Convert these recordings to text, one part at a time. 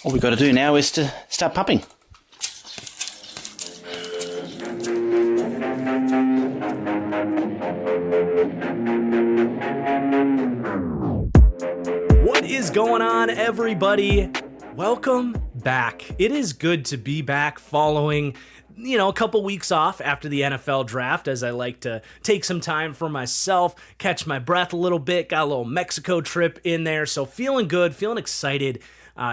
All we've got to do now is to start pumping. What is going on, everybody? Welcome back. It is good to be back following, a couple weeks off after the NFL draft, as I like to take some time for myself, catch my breath a little bit, got a little Mexico trip in there, so feeling good, feeling excited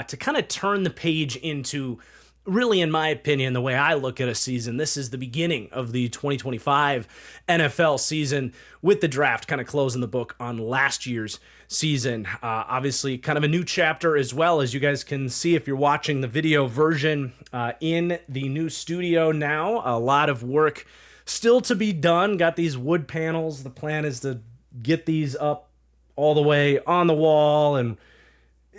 to kind of turn the page into, really, in my opinion, the way I look at a season. This is the beginning of the 2025 NFL season, with the draft kind of closing the book on last year's season. Obviously, kind of a new chapter as well, as you guys can see if you're watching the video version in the new studio now. A lot of work still to be done. Got these wood panels. The plan is to get these up all the way on the wall, and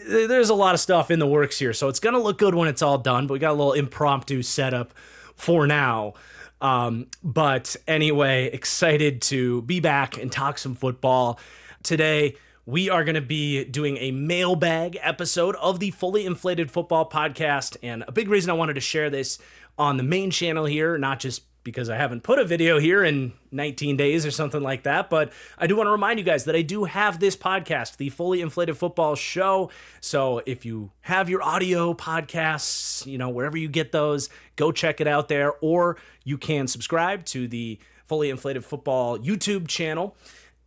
there's a lot of stuff in the works here, so it's going to look good when it's all done, but we got a little impromptu setup for now. But anyway, excited to be back and talk some football. Today, we are going to be doing a mailbag episode of the Fully Inflated Football Podcast, and a big reason I wanted to share this on the main channel here, not just because I haven't put a video here in 19 days or something like that, but I do want to remind you guys that I do have this podcast, the Fully Inflated Football Show. So if you have your audio podcasts, wherever you get those, go check it out there, or you can subscribe to the Fully Inflated Football YouTube channel.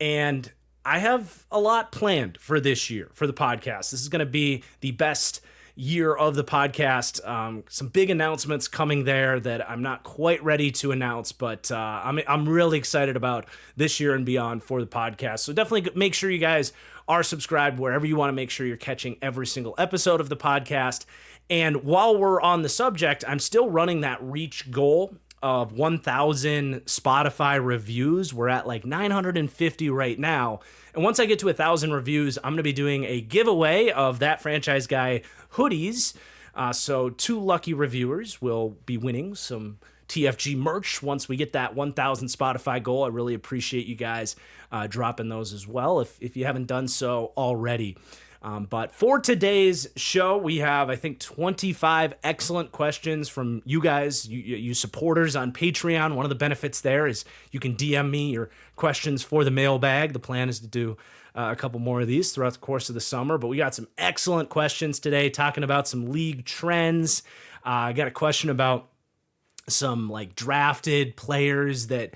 And I have a lot planned for this year for the podcast. This is going to be the best year of the podcast. Some big announcements coming there that I'm not quite ready to announce, but I'm really excited about this year and beyond for the podcast. So definitely make sure you guys are subscribed wherever you want to make sure you're catching every single episode of the podcast. And while we're on the subject, I'm still running that reach goal of 1,000 Spotify reviews. We're at like 950 right now. And once I get to 1,000 reviews, I'm going to be doing a giveaway of That Franchise Guy hoodies. So 2 lucky reviewers will be winning some TFG merch once we get that 1,000 Spotify goal. I really appreciate you guys dropping those as well if you haven't done so already. But for today's show, we have, I think, 25 excellent questions from you guys, you supporters on Patreon. One of the benefits there is you can DM me your questions for the mailbag. The plan is to do a couple more of these throughout the course of the summer, but we got some excellent questions today, talking about some league trends. I got a question about some drafted players that,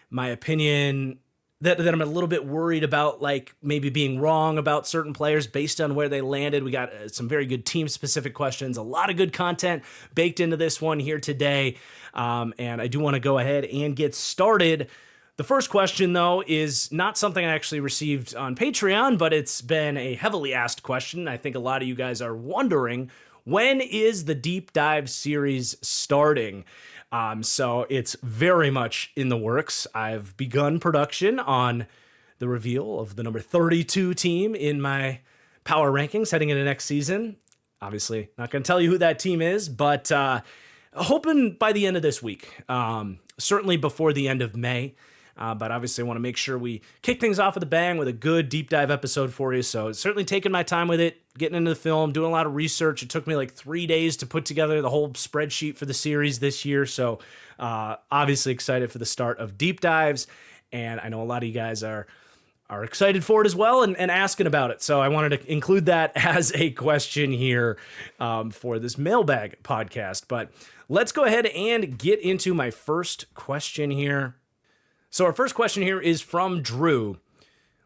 my opinion, that I'm a little bit worried about, maybe being wrong about certain players based on where they landed. We got some very good team-specific questions, a lot of good content baked into this one here today, and I do want to go ahead and get started. The first question, though, is not something I actually received on Patreon, but it's been a heavily asked question. I think a lot of you guys are wondering, when is the Deep Dive series starting? So it's very much in the works. I've begun production on the reveal of the number 32 team in my power rankings heading into next season. Obviously, not going to tell you who that team is, but hoping by the end of this week, certainly before the end of May. But obviously I want to make sure we kick things off with a bang with a good deep dive episode for you. So certainly taking my time with it, getting into the film, doing a lot of research. It took me 3 days to put together the whole spreadsheet for the series this year. So obviously excited for the start of deep dives. And I know a lot of you guys are excited for it as well and asking about it. So I wanted to include that as a question here for this mailbag podcast. But let's go ahead and get into my first question here. So our first question here is from Drew.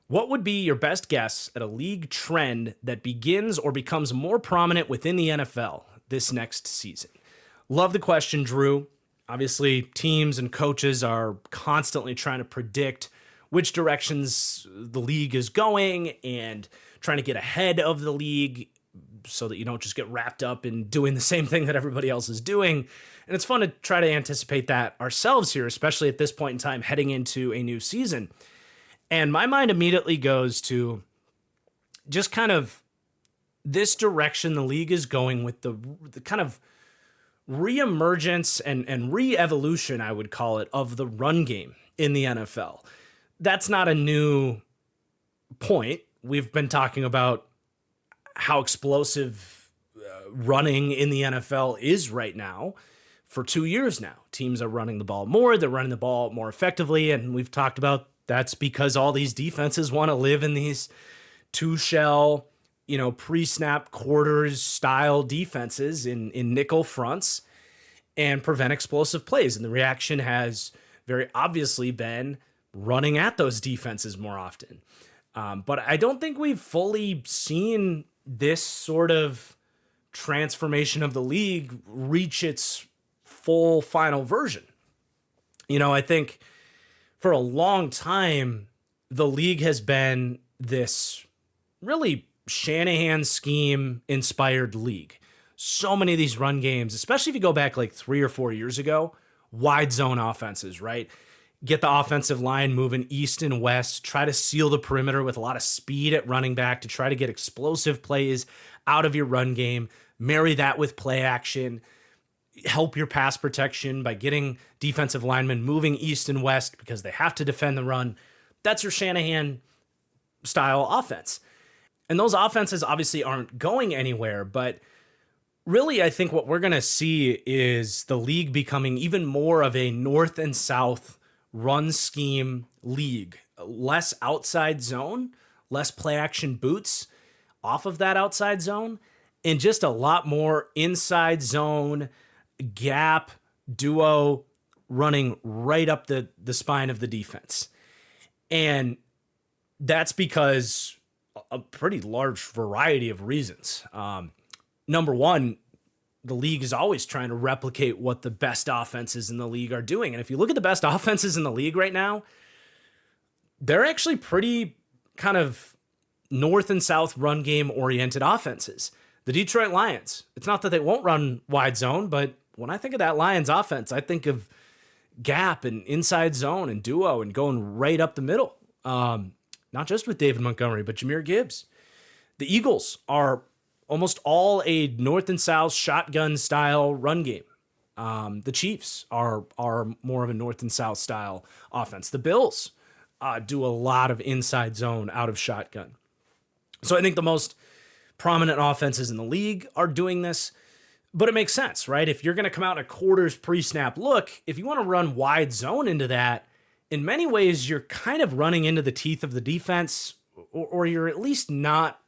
What would be your best guess at a league trend that begins or becomes more prominent within the NFL this next season? Love the question, Drew. Obviously, teams and coaches are constantly trying to predict which directions the league is going and trying to get ahead of the league so that you don't just get wrapped up in doing the same thing that everybody else is doing. And it's fun to try to anticipate that ourselves here, especially at this point in time heading into a new season. And my mind immediately goes to just kind of this direction the league is going with the kind of reemergence and re-evolution, I would call it, of the run game in the NFL. That's not a new point. We've been talking about how explosive running in the NFL is right now. For 2 years now, teams are running the ball more. They're running the ball more effectively. And we've talked about that's because all these defenses want to live in these two shell, pre-snap quarters style defenses in nickel fronts and prevent explosive plays. And the reaction has very obviously been running at those defenses more often. But I don't think we've fully seen this sort of transformation of the league reach its full final version. I think for a long time, the league has been this really Shanahan scheme inspired league. So many of these run games, especially if you go back like 3 or 4 years ago, wide zone offenses, right? Get the offensive line moving east and west, try to seal the perimeter with a lot of speed at running back to try to get explosive plays out of your run game, marry that with play action, help your pass protection by getting defensive linemen moving east and west because they have to defend the run. That's your Shanahan style offense. And those offenses obviously aren't going anywhere, but really I think what we're going to see is the league becoming even more of a north and south run scheme league. Less outside zone, less play action boots off of that outside zone, and just a lot more inside zone, gap, duo running right up the spine of the defense. And that's because a pretty large variety of reasons. Number one, the league is always trying to replicate what the best offenses in the league are doing. And if you look at the best offenses in the league right now, they're actually pretty kind of north and south run game oriented offenses. The Detroit Lions, it's not that they won't run wide zone, but when I think of that Lions offense, I think of gap and inside zone and duo and going right up the middle. Not just with David Montgomery, but Jahmyr Gibbs. The Eagles are almost all a north and south shotgun style run game. The Chiefs are more of a north and south style offense. The Bills do a lot of inside zone out of shotgun. So I think the most prominent offenses in the league are doing this, but it makes sense, right? If you're going to come out in a quarters pre-snap look, if you want to run wide zone into that, in many ways, you're kind of running into the teeth of the defense, or you're at least not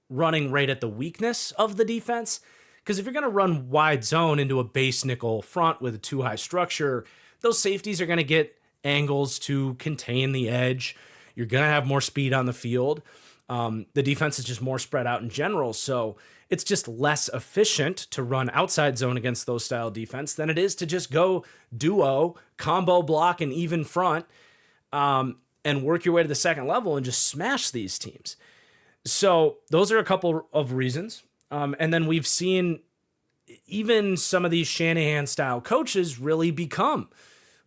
running right at the weakness of the defense. Because if you're going to run wide zone into a base nickel front with a too high structure, those safeties are going to get angles to contain the edge. You're going to have more speed on the field. The defense is just more spread out in general. So it's just less efficient to run outside zone against those style defense than it is to just go duo, combo block, and even front, and work your way to the second level and just smash these teams. So those are a couple of reasons. And then we've seen even some of these Shanahan style coaches really become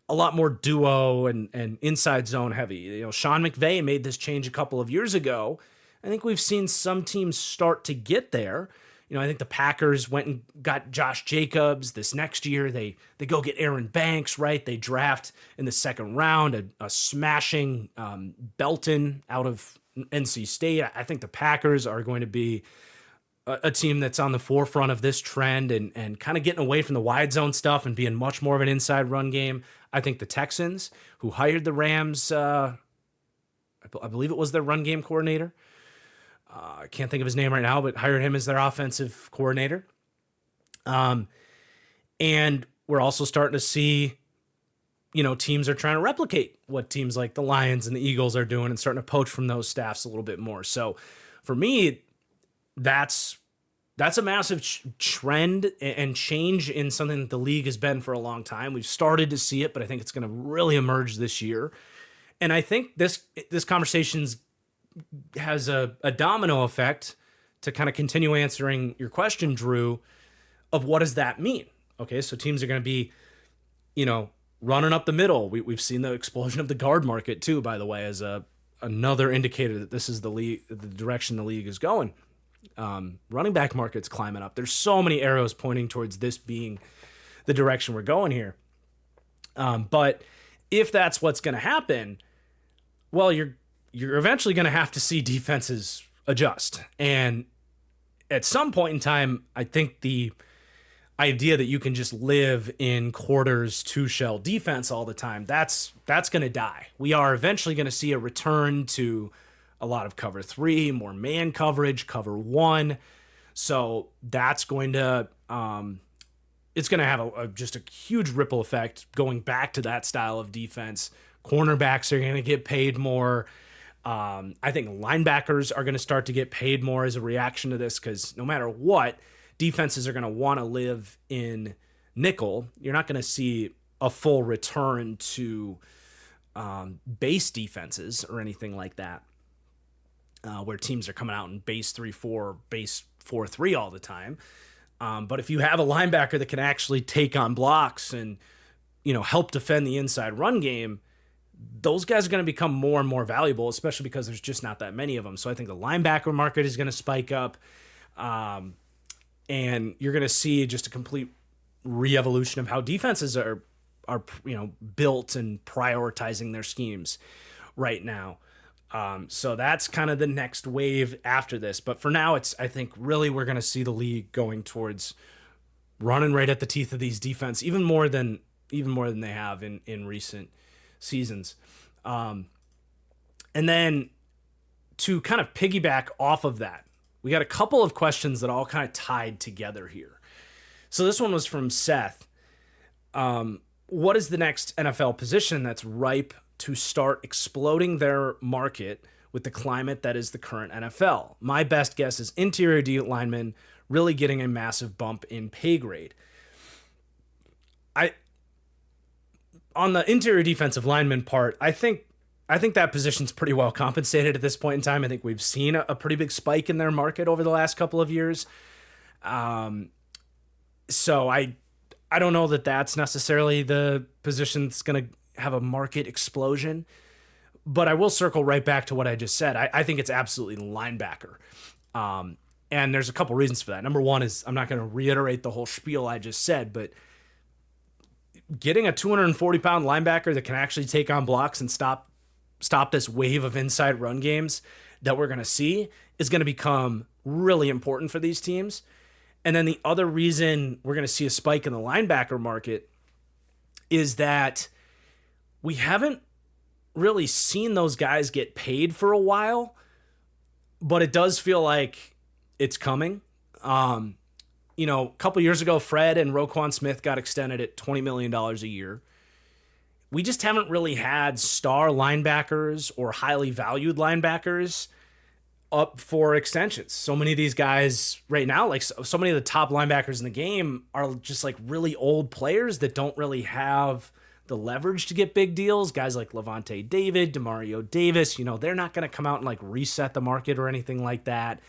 a lot more duo and inside zone heavy. Sean McVay made this change a couple of years ago. I think we've seen some teams start to get there. I think the Packers went and got Josh Jacobs. This next year, they go get Aaron Banks, right? They draft in the second round a smashing Belton out of NC State. I think the Packers are going to be a team that's on the forefront of this trend and kind of getting away from the wide zone stuff and being much more of an inside run game. I think the Texans, who hired the Rams, I believe it was their run game coordinator. I can't think of his name right now, but hired him as their offensive coordinator. And we're also starting to see, teams are trying to replicate what teams like the Lions and the Eagles are doing and starting to poach from those staffs a little bit more. So for me, that's a massive trend and change in something that the league has been for a long time. We've started to see it, but I think it's going to really emerge this year. And I think this conversation's has a domino effect to kind of continue answering your question, Drew, of what does that mean? Okay, so teams are going to be, running up the middle. We've seen the explosion of the guard market too, by the way, as another indicator that this is the direction the league is going. Running back market's climbing up. There's so many arrows pointing towards this being the direction we're going here. But if that's what's going to happen, well, you're eventually going to have to see defenses adjust. And at some point in time, I think the idea that you can just live in quarters two shell defense all the time, that's going to die. We are eventually going to see a return to a lot of cover three, more man coverage, cover one. So that's going to it's going to have just a huge ripple effect going back to that style of defense. Cornerbacks are going to get paid more. I think linebackers are going to start to get paid more as a reaction to this, because no matter what, defenses are going to want to live in nickel. You're not going to see a full return to base defenses or anything like that, where teams are coming out in base 3-4, base 4-3 all the time. But if you have a linebacker that can actually take on blocks and, help defend the inside run game, those guys are going to become more and more valuable, especially because there's just not that many of them. So I think the linebacker market is going to spike up. And you're going to see just a complete re-evolution of how defenses are built and prioritizing their schemes right now. So that's kind of the next wave after this. But for now, I think really we're going to see the league going towards running right at the teeth of these defense, even more than they have in recent seasons. And then to kind of piggyback off of that, we got a couple of questions that all kind of tied together here. So this one was from Seth. What is the next NFL position that's ripe to start exploding their market with the climate that is the current NFL? My best guess is interior D linemen really getting a massive bump in pay grade. On the interior defensive lineman part, I think that position's pretty well compensated at this point in time. I think we've seen a pretty big spike in their market over the last couple of years. So I don't know that that's necessarily the position that's going to have a market explosion, but I will circle right back to what I just said. I think it's absolutely linebacker. And there's a couple reasons for that. Number one is, I'm not going to reiterate the whole spiel I just said, but getting a 240-pound linebacker that can actually take on blocks and stop this wave of inside run games that we're going to see is going to become really important for these teams. And then the other reason we're going to see a spike in the linebacker market is that we haven't really seen those guys get paid for a while, but it does feel like it's coming. A couple years ago, Fred and Roquan Smith got extended at $20 million a year. We just haven't really had star linebackers or highly valued linebackers up for extensions. So many of these guys right now, like so many of the top linebackers in the game, are just like really old players that don't really have the leverage to get big deals. Guys like Levante David, Demario Davis, they're not going to come out and like reset the market or anything like that.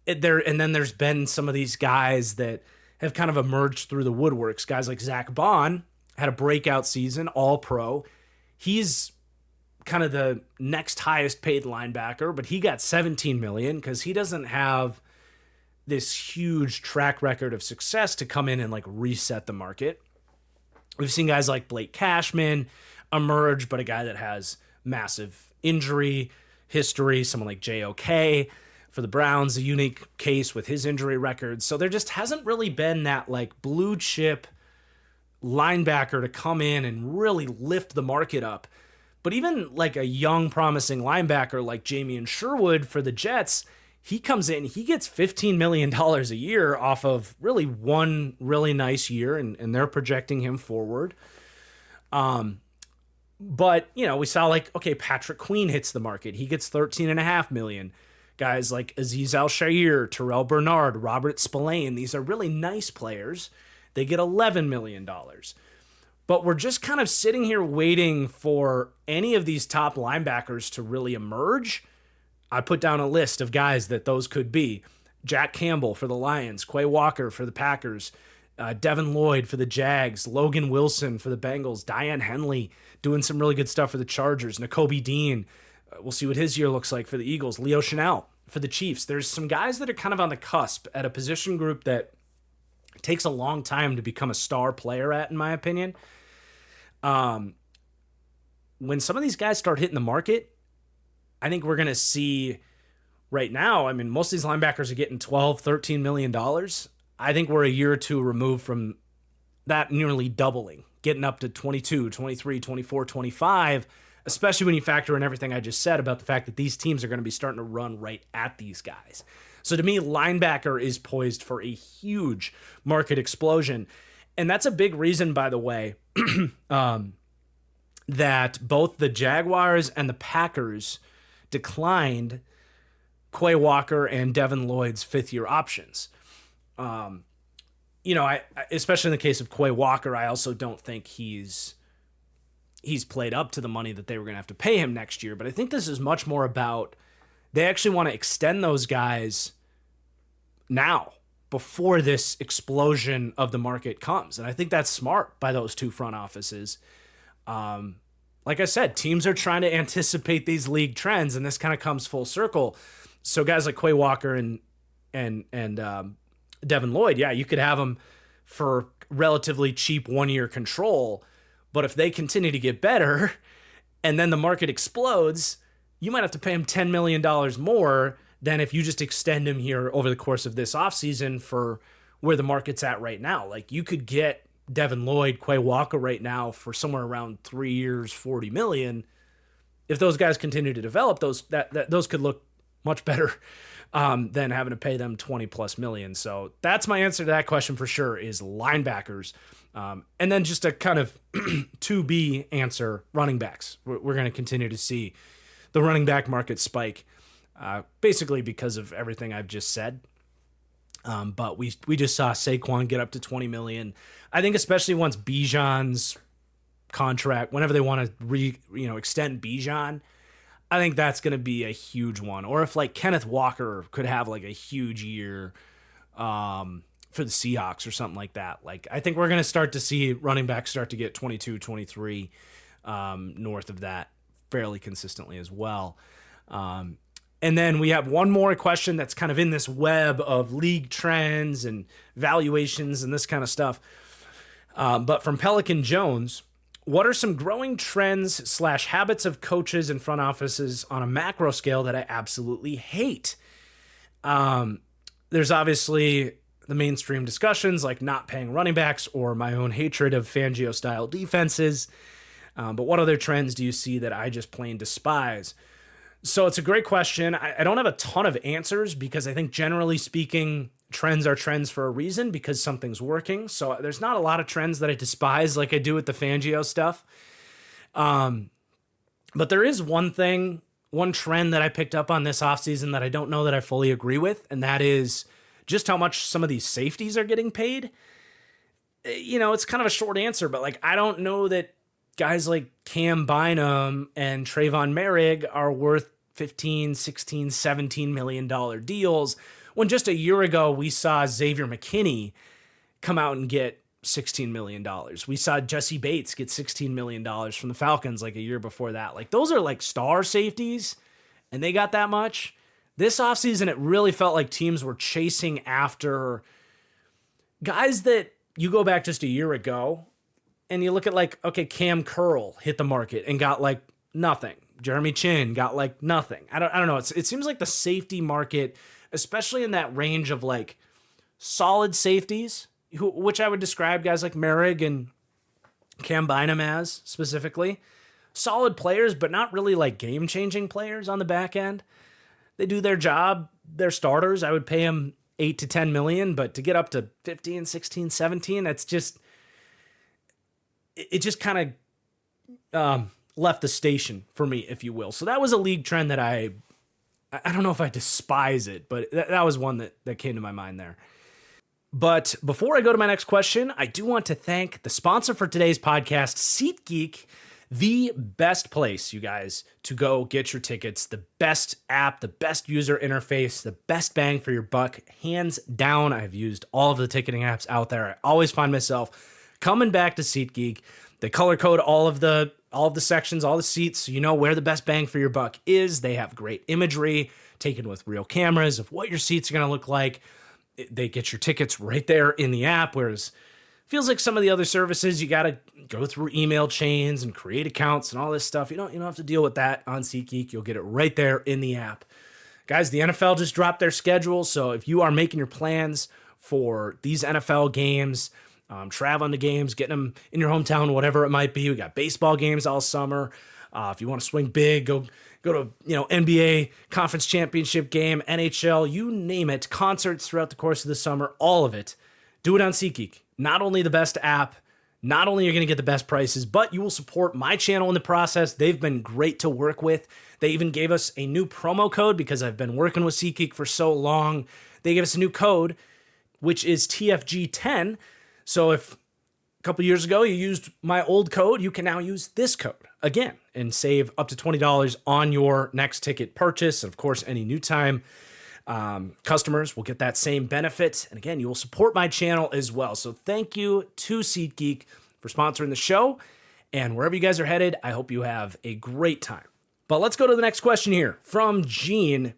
And then there's been some of these guys that have kind of emerged through the woodworks. Guys like Zach Bond had a breakout season, all pro. He's kind of the next highest paid linebacker, but he got $17 million because he doesn't have this huge track record of success to come in and like reset the market. We've seen guys like Blake Cashman emerge, but a guy that has massive injury history, someone like JOK for the Browns, a unique case with his injury record. So there just hasn't really been that like blue chip linebacker to come in and really lift the market up. But even like a young promising linebacker like Jamian Sherwood for the Jets, he comes in, he gets $15 million a year off of really one really nice year, and they're projecting him forward. But, we saw like, okay, Patrick Queen hits the market. He gets $13.5 million. Guys like Azeez Al-Shaair, Terrell Bernard, Robert Spillane, these are really nice players. They get $11 million. But we're just kind of sitting here waiting for any of these top linebackers to really emerge. I put down a list of guys that those could be. Jack Campbell for the Lions, Quay Walker for the Packers, Devin Lloyd for the Jags, Logan Wilson for the Bengals, Diane Henley doing some really good stuff for the Chargers, Nakobe Dean. We'll see what his year looks like for the Eagles. Leo Chanel for the Chiefs. There's some guys that are kind of on the cusp at a position group that takes a long time to become a star player at, in my opinion. When some of these guys start hitting the market, I think we're going to see right now, I mean, most of these linebackers are getting 12, 13 million dollars. I think we're a year or two removed from that nearly doubling, getting up to 22, 23, 24, 25, especially when you factor in everything I just said about the fact that these teams are going to be starting to run right at these guys. So to me, linebacker is poised for a huge market explosion. And that's a big reason, by the way, that both the Jaguars and the Packers declined Quay Walker and Devin Lloyd's fifth-year options. I especially in the case of Quay Walker, I also don't think he's played up to the money that they were going to have to pay him next year. But I think this is much more about they actually want to extend those guys now before this explosion of the market comes. And I think that's smart by those two front offices. Like I said, teams are trying to anticipate these league trends, and this kind of comes full circle. So guys like Quay Walker and Devin Lloyd, yeah, you could have them for relatively cheap one-year control, but if they continue to get better and then the market explodes, you might have to pay them $10 million more than if you just extend him here over the course of this offseason for where the market's at right now. Like, you could get Devin Lloyd, Quay Walker right now for somewhere around 3 years, $40 million. If those guys continue to develop, those could look much better than having to pay them 20 plus million. So that's my answer to that question for sure, is linebackers. And then just a kind of to be answer, running backs. We're going to continue to see the running back market spike, basically because of everything I've just said. But we just saw Saquon get up to 20 million. I think especially once Bijan's contract, whenever they want to extend Bijan, I think that's going to be a huge one. Or if like Kenneth Walker could have like a huge year for the Seahawks or something like that. Like, I think we're going to start to see running backs start to get 22, 23 north of that fairly consistently as well. And then we have one more question that's kind of in this web of league trends and valuations and this kind of stuff. But from Pelican Jones, what are some growing trends / habits of coaches and front offices on a macro scale that I absolutely hate? There's obviously the mainstream discussions like not paying running backs or my own hatred of Fangio-style defenses. But what other trends do you see that I just plain despise? So it's a great question. I don't have a ton of answers because I think generally speaking, trends are trends for a reason because something's working. So there's not a lot of trends that I despise like I do with the Fangio stuff. But there is one trend that I picked up on this offseason that I don't know that I fully agree with, and that is just how much some of these safeties are getting paid. It's kind of a short answer, but like, I don't know that guys like Cam Bynum and Trayvon Merrick are worth 15, 16, 17 million dollar deals when just a year ago we saw Xavier McKinney come out and get $16 million. We saw Jesse Bates get $16 million from the Falcons like a year before that. Like, those are like star safeties, and they got that much. This offseason, it really felt like teams were chasing after guys that you go back just a year ago and you look at like, okay, Cam Curl hit the market and got like nothing. Jeremy Chin got like nothing. I don't know. It seems like the safety market, especially in that range of like solid safeties, which I would describe guys like Merrick and Cam Bynum as specifically, solid players, but not really like game-changing players on the back end. They do their job. They're starters. I would pay them 8 to 10 million, but to get up to 15, 16, 17, that's just, it just kind of left the station for me, if you will. So that was a league trend that I don't know if I despise it, but that was one that came to my mind there. But before I go to my next question, I do want to thank the sponsor for today's podcast, SeatGeek, the best place, you guys, to go get your tickets, the best app, the best user interface, the best bang for your buck, hands down. I've used all of the ticketing apps out there. I always find myself coming back to SeatGeek. They color code all of the sections, all the seats, so you know where the best bang for your buck is. They have great imagery taken with real cameras of what your seats are going to look like. They get your tickets right there in the app, whereas feels like some of the other services, you got to go through email chains and create accounts and all this stuff. You don't have to deal with that on SeatGeek. You'll get it right there in the app. Guys, the NFL just dropped their schedule, so if you are making your plans for these NFL games, traveling to games, getting them in your hometown, whatever it might be, we got baseball games all summer. If you want to swing big, go to NBA conference championship game, NHL, you name it, concerts throughout the course of the summer, all of it. Do it on SeatGeek. Not only the best app, not only are you going to get the best prices, but you will support my channel in the process. They've been great to work with. They even gave us a new promo code because I've been working with SeatGeek for so long. They gave us a new code, which is TFG10. So if a couple years ago you used my old code, you can now use this code again and save up to $20 on your next ticket purchase. And of course, any new time customers will get that same benefit. And again, you will support my channel as well. So thank you to SeatGeek for sponsoring the show. And wherever you guys are headed, I hope you have a great time. But let's go to the next question here from Gene.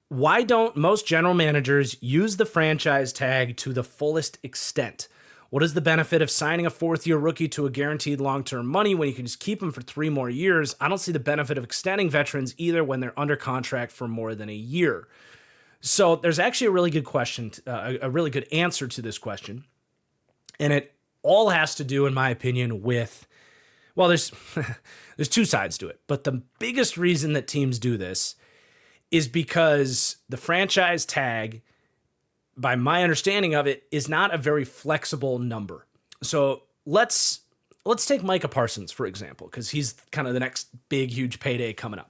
Why don't most general managers use the franchise tag to the fullest extent? What is the benefit of signing a fourth-year rookie to a guaranteed long-term money when you can just keep them for 3 more years? I don't see the benefit of extending veterans either when they're under contract for more than a year. So there's actually a really good question, a really good answer to this question. And it all has to do, in my opinion, with, well, there's 2 sides to it. But the biggest reason that teams do this is because the franchise tag, by my understanding of it, is not a very flexible number. So let's take Micah Parsons, for example, because he's kind of the next big, huge payday coming up.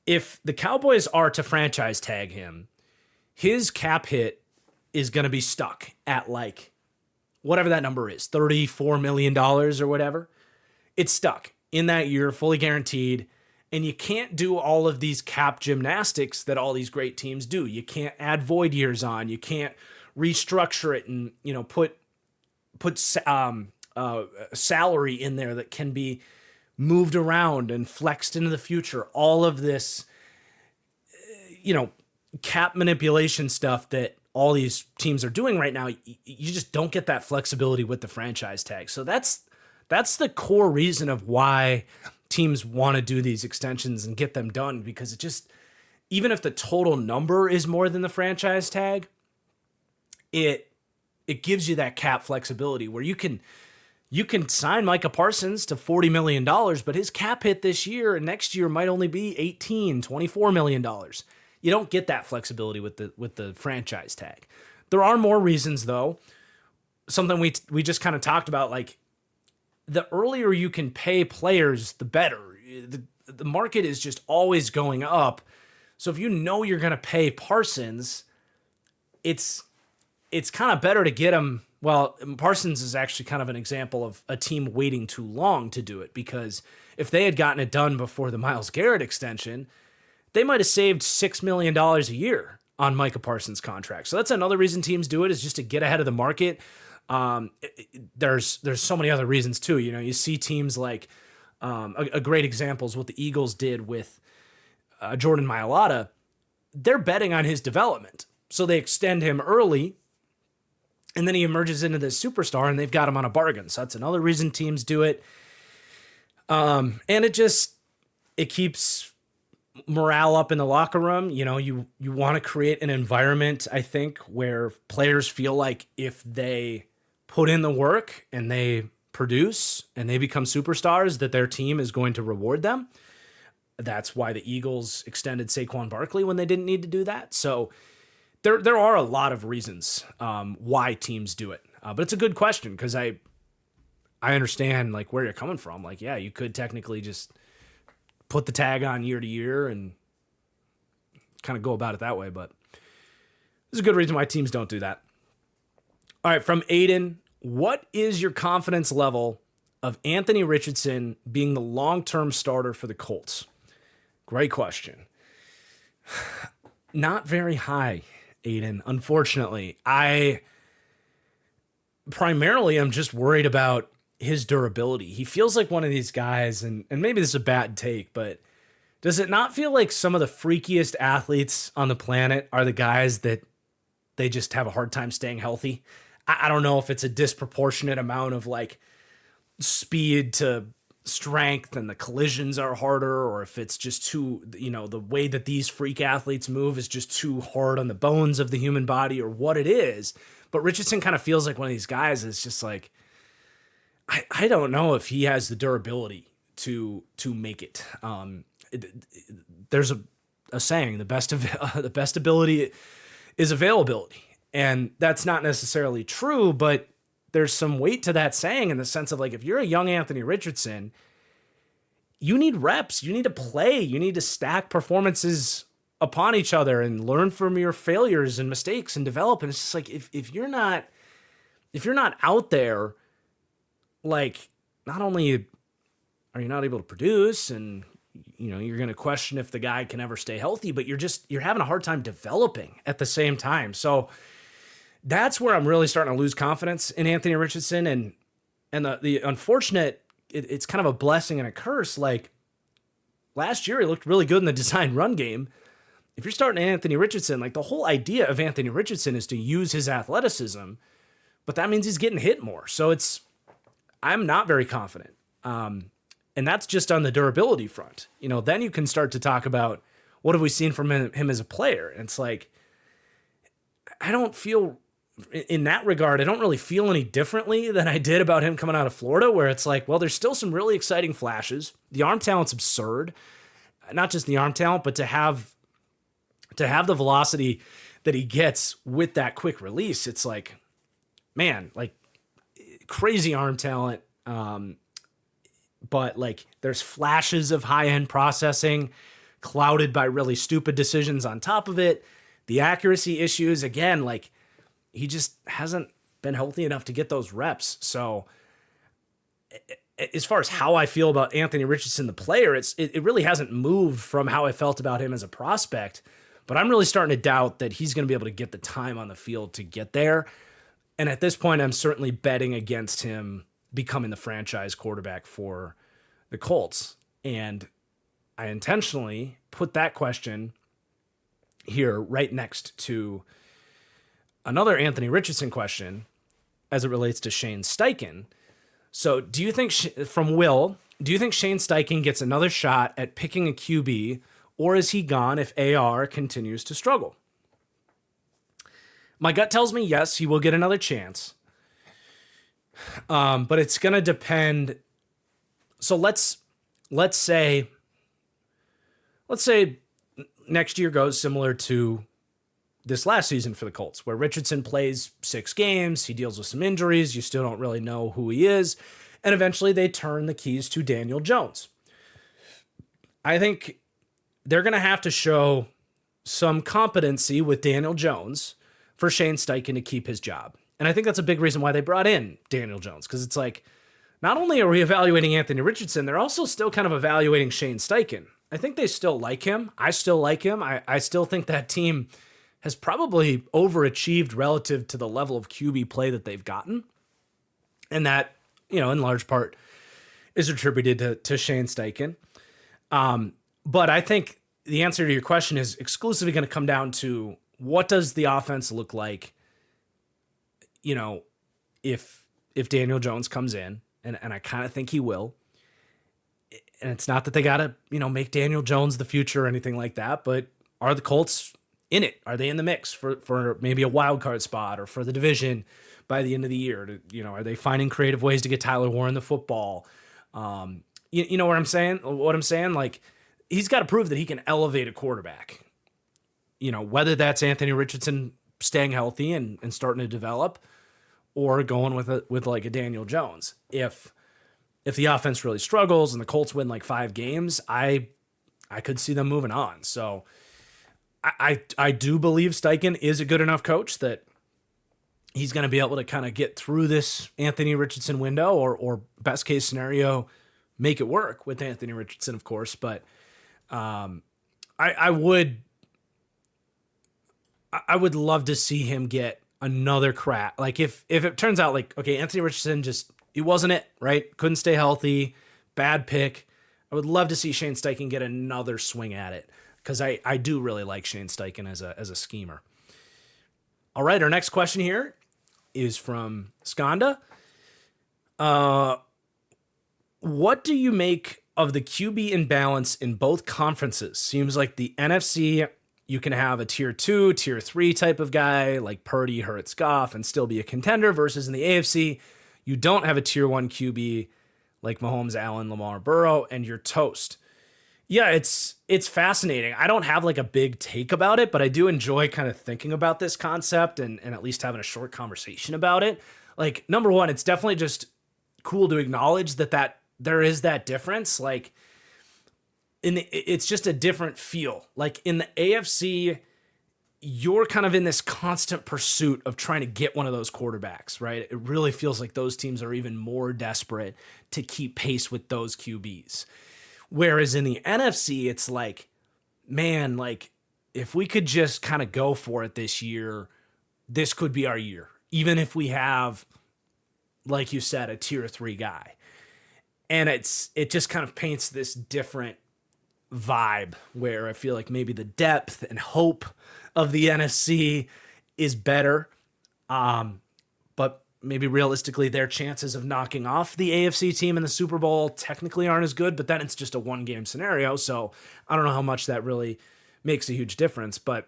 If the Cowboys are to franchise tag him, his cap hit is going to be stuck at like whatever that number is, $34 million or whatever. It's stuck in that year, fully guaranteed. And you can't do all of these cap gymnastics that all these great teams do. You can't add void years on. You can't restructure it and, put salary in there that can be moved around and flexed into the future. All of this, cap manipulation stuff that all these teams are doing right now, you just don't get that flexibility with the franchise tag. So that's the core reason of why teams want to do these extensions and get them done, because it just, even if the total number is more than the franchise tag, it gives you that cap flexibility where you can sign Micah Parsons to $40 million, but his cap hit this year and next year might only be $24 million. You don't get that flexibility with the franchise tag. There are more reasons though. Something we just kind of talked about, like the earlier you can pay players, the better. The market is just always going up. So if you know you're going to pay Parsons, it's kind of better to get him. Well, Parsons is actually kind of an example of a team waiting too long to do it, because if they had gotten it done before the Myles Garrett extension, they might have saved $6 million a year on Micah Parsons' contract. So that's another reason teams do it, is just to get ahead of the market. There's so many other reasons too. You see teams like a great example is what the Eagles did with Jordan Mailata. They're betting on his development, so they extend him early, and then he emerges into this superstar, and they've got him on a bargain. So that's another reason teams do it. And it keeps morale up in the locker room. You want to create an environment, I think, where players feel like if they put in the work and they produce and they become superstars, that their team is going to reward them. That's why the Eagles extended Saquon Barkley when they didn't need to do that. So there are a lot of reasons why teams do it. But it's a good question, because I understand like where you're coming from. Like, yeah, you could technically just put the tag on year to year and kind of go about it that way. But there's a good reason why teams don't do that. All right, from Aiden, what is your confidence level of Anthony Richardson being the long-term starter for the Colts? Great question. Not very high, Aiden, unfortunately. I primarily am just worried about his durability. He feels like one of these guys, and maybe this is a bad take, but does it not feel like some of the freakiest athletes on the planet are the guys that they just have a hard time staying healthy? I don't know if it's a disproportionate amount of like speed to strength and the collisions are harder, or if it's just too, the way that these freak athletes move is just too hard on the bones of the human body, or what it is. But Richardson kind of feels like one of these guys that's just like, I don't know if he has the durability to make it. There's a saying, the best ability is availability. And that's not necessarily true, but there's some weight to that saying, in the sense of, like, if you're a young Anthony Richardson, you need reps, you need to play, you need to stack performances upon each other and learn from your failures and mistakes and develop. And it's just like, if you're not out there, like, not only are you not able to produce, and you're going to question if the guy can ever stay healthy, but you're having a hard time developing at the same time. So that's where I'm really starting to lose confidence in Anthony Richardson. And the unfortunate, it's kind of a blessing and a curse. Like, last year, he looked really good in the design run game. If you're starting Anthony Richardson, like, the whole idea of Anthony Richardson is to use his athleticism, but that means he's getting hit more. So I'm not very confident. And that's just on the durability front. Then you can start to talk about, what have we seen from him as a player? And it's like, I don't feel, in that regard, I don't really feel any differently than I did about him coming out of Florida, where it's like, well, there's still some really exciting flashes. The arm talent's absurd. Not just the arm talent, but to have the velocity that he gets with that quick release. It's like, man, like, crazy arm talent. But, like, there's flashes of high-end processing clouded by really stupid decisions on top of it. The accuracy issues, again, like, he just hasn't been healthy enough to get those reps. So as far as how I feel about Anthony Richardson, the player, it really hasn't moved from how I felt about him as a prospect. But I'm really starting to doubt that he's going to be able to get the time on the field to get there. And at this point, I'm certainly betting against him becoming the franchise quarterback for the Colts. And I intentionally put that question here right next to another Anthony Richardson question as it relates to Shane Steichen. So do you think, from Will, do you think Shane Steichen gets another shot at picking a QB, or is he gone if AR continues to struggle? My gut tells me yes, he will get another chance. But it's going to depend. So let's say next year goes similar to this last season for the Colts, where Richardson plays 6 games, he deals with some injuries, you still don't really know who he is, and eventually they turn the keys to Daniel Jones. I think they're going to have to show some competency with Daniel Jones for Shane Steichen to keep his job. And I think that's a big reason why they brought in Daniel Jones, because it's like, not only are we evaluating Anthony Richardson, they're also still kind of evaluating Shane Steichen. I think they still like him. I still like him. I still think that team has probably overachieved relative to the level of QB play that they've gotten. And that, in large part is attributed to Shane Steichen. But I think the answer to your question is exclusively going to come down to, what does the offense look like, if Daniel Jones comes in, and I kind of think he will. And it's not that they got to, make Daniel Jones the future or anything like that, but are the Colts in it? Are they in the mix for maybe a wild card spot or for the division by the end of the year? Are they finding creative ways to get Tyler Warren the football? You know what I'm saying? What I'm saying? Like, he's got to prove that he can elevate a quarterback. Whether that's Anthony Richardson staying healthy and starting to develop, or going with like a Daniel Jones. If the offense really struggles and the Colts win like 5 games, I could see them moving on. So I do believe Steichen is a good enough coach that he's going to be able to kind of get through this Anthony Richardson window, or best case scenario, make it work with Anthony Richardson, of course. But I would love to see him get another crack. Like, if it turns out like, okay, Anthony Richardson he wasn't it, right? Couldn't stay healthy, bad pick. I would love to see Shane Steichen get another swing at it, because I do really like Shane Steichen as a schemer. All right, our next question here is from Skanda. What do you make of the QB imbalance in both conferences? Seems like the NFC, you can have a tier 2, tier 3 type of guy like Purdy, Hurts, Goff, and still be a contender, versus in the AFC, you don't have a tier 1 QB like Mahomes, Allen, Lamar, Burrow, and you're toast. Yeah, it's fascinating. I don't have like a big take about it, but I do enjoy kind of thinking about this concept and at least having a short conversation about it. Like, number one, it's definitely just cool to acknowledge that there is that difference. Like, it's just a different feel. Like in the AFC, you're kind of in this constant pursuit of trying to get one of those quarterbacks, right? It really feels like those teams are even more desperate to keep pace with those QBs. Whereas in the NFC, it's like, man, like if we could just kind of go for it this year, this could be our year. Even if we have, like you said, a tier 3 guy. And it just kind of paints this different vibe where I feel like maybe the depth and hope of the NFC is better. But maybe realistically their chances of knocking off the AFC team in the Super Bowl technically aren't as good, but then it's just a 1-game scenario. So I don't know how much that really makes a huge difference, but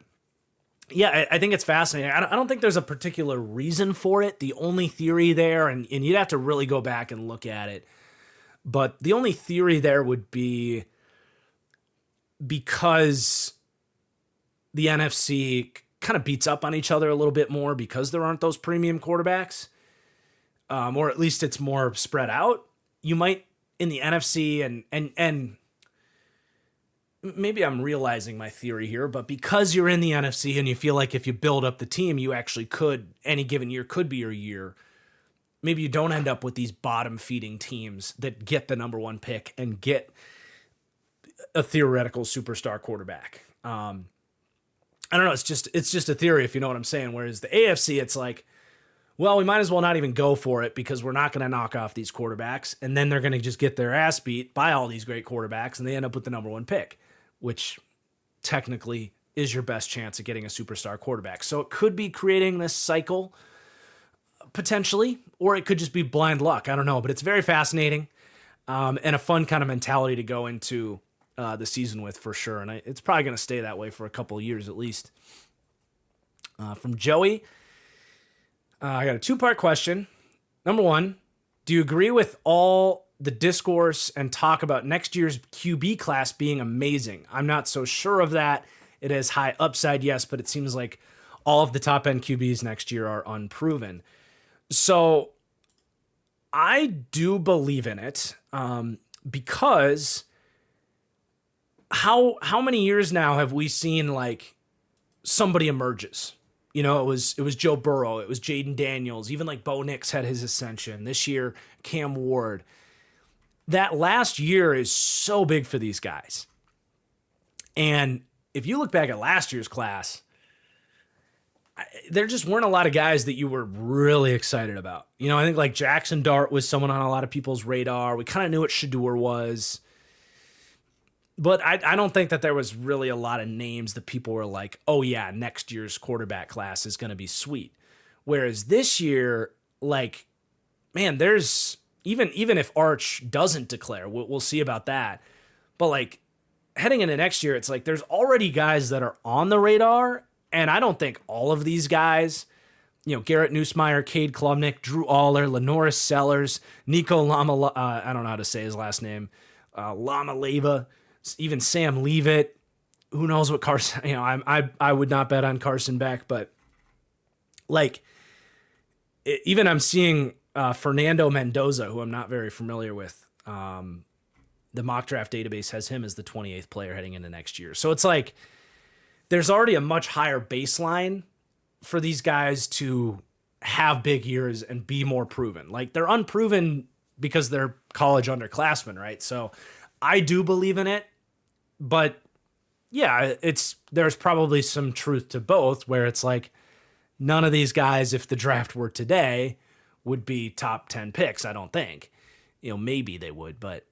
yeah, I think it's fascinating. I don't think there's a particular reason for it. The only theory there, and you'd have to really go back and look at it, but the only theory there would be because the NFC kind of beats up on each other a little bit more because there aren't those premium quarterbacks, or at least it's more spread out. You might in the NFC and maybe I'm realizing my theory here, but because you're in the NFC and you feel like if you build up the team, you actually could, any given year could be your year. Maybe you don't end up with these bottom feeding teams that get the number 1 pick and get a theoretical superstar quarterback. I don't know. It's just a theory, if you know what I'm saying. Whereas the AFC, it's like, well, we might as well not even go for it because we're not going to knock off these quarterbacks. And then they're going to just get their ass beat by all these great quarterbacks. And they end up with the number 1 pick, which technically is your best chance at getting a superstar quarterback. So it could be creating this cycle potentially, or it could just be blind luck. I don't know, but it's very fascinating and a fun kind of mentality to go into the season with for sure. And it's probably going to stay that way for a couple of years at least. From Joey, I got a 2-part question. Number 1, do you agree with all the discourse and talk about next year's QB class being amazing? I'm not so sure of that. It has high upside, yes, but it seems like all of the top end QBs next year are unproven. So I do believe in it because how many years now have we seen like somebody emerges? You know, it was Joe Burrow, it was Jaden Daniels, even like Bo Nix had his ascension. This year, Cam Ward. That last year is so big for these guys. And if you look back at last year's class, there just weren't a lot of guys that you were really excited about. You know, I think like Jackson Dart was someone on a lot of people's radar. We kind of knew what Shedeur was. But I don't think that there was really a lot of names that people were like, oh yeah, next year's quarterback class is going to be sweet. Whereas this year, like, man, there's even if Arch doesn't declare, we'll see about that. But like heading into next year, it's like there's already guys that are on the radar. And I don't think all of these guys, you know, Garrett Nussmeier, Cade Klubnik, Drew Aller, Lenoris Sellers, Nico Lama, I don't know how to say his last name, Lama Leva, even Sam Leavitt. Who knows what Carson, you know, I would not bet on Carson Beck, but like even I'm seeing Fernando Mendoza, who I'm not very familiar with. The mock draft database has him as the 28th player heading into next year. So it's like, there's already a much higher baseline for these guys to have big years and be more proven. Like they're unproven because they're college underclassmen, right? So I do believe in it, but yeah, there's probably some truth to both where it's like none of these guys, if the draft were today, would be top 10 picks. I don't think, you know, maybe they would, but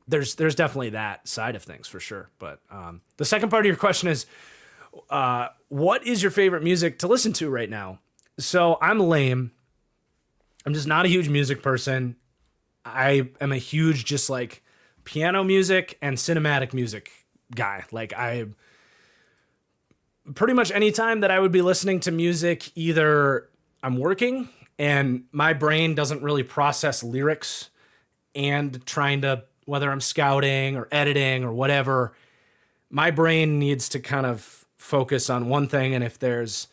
there's definitely that side of things for sure. But the second part of your question is, what is your favorite music to listen to right now? So I'm lame. I'm just not a huge music person. I am a huge just like piano music and cinematic music guy. Like I pretty much any time that I would be listening to music, either I'm working and my brain doesn't really process lyrics and trying to, whether I'm scouting or editing or whatever, my brain needs to kind of focus on one thing. And if there's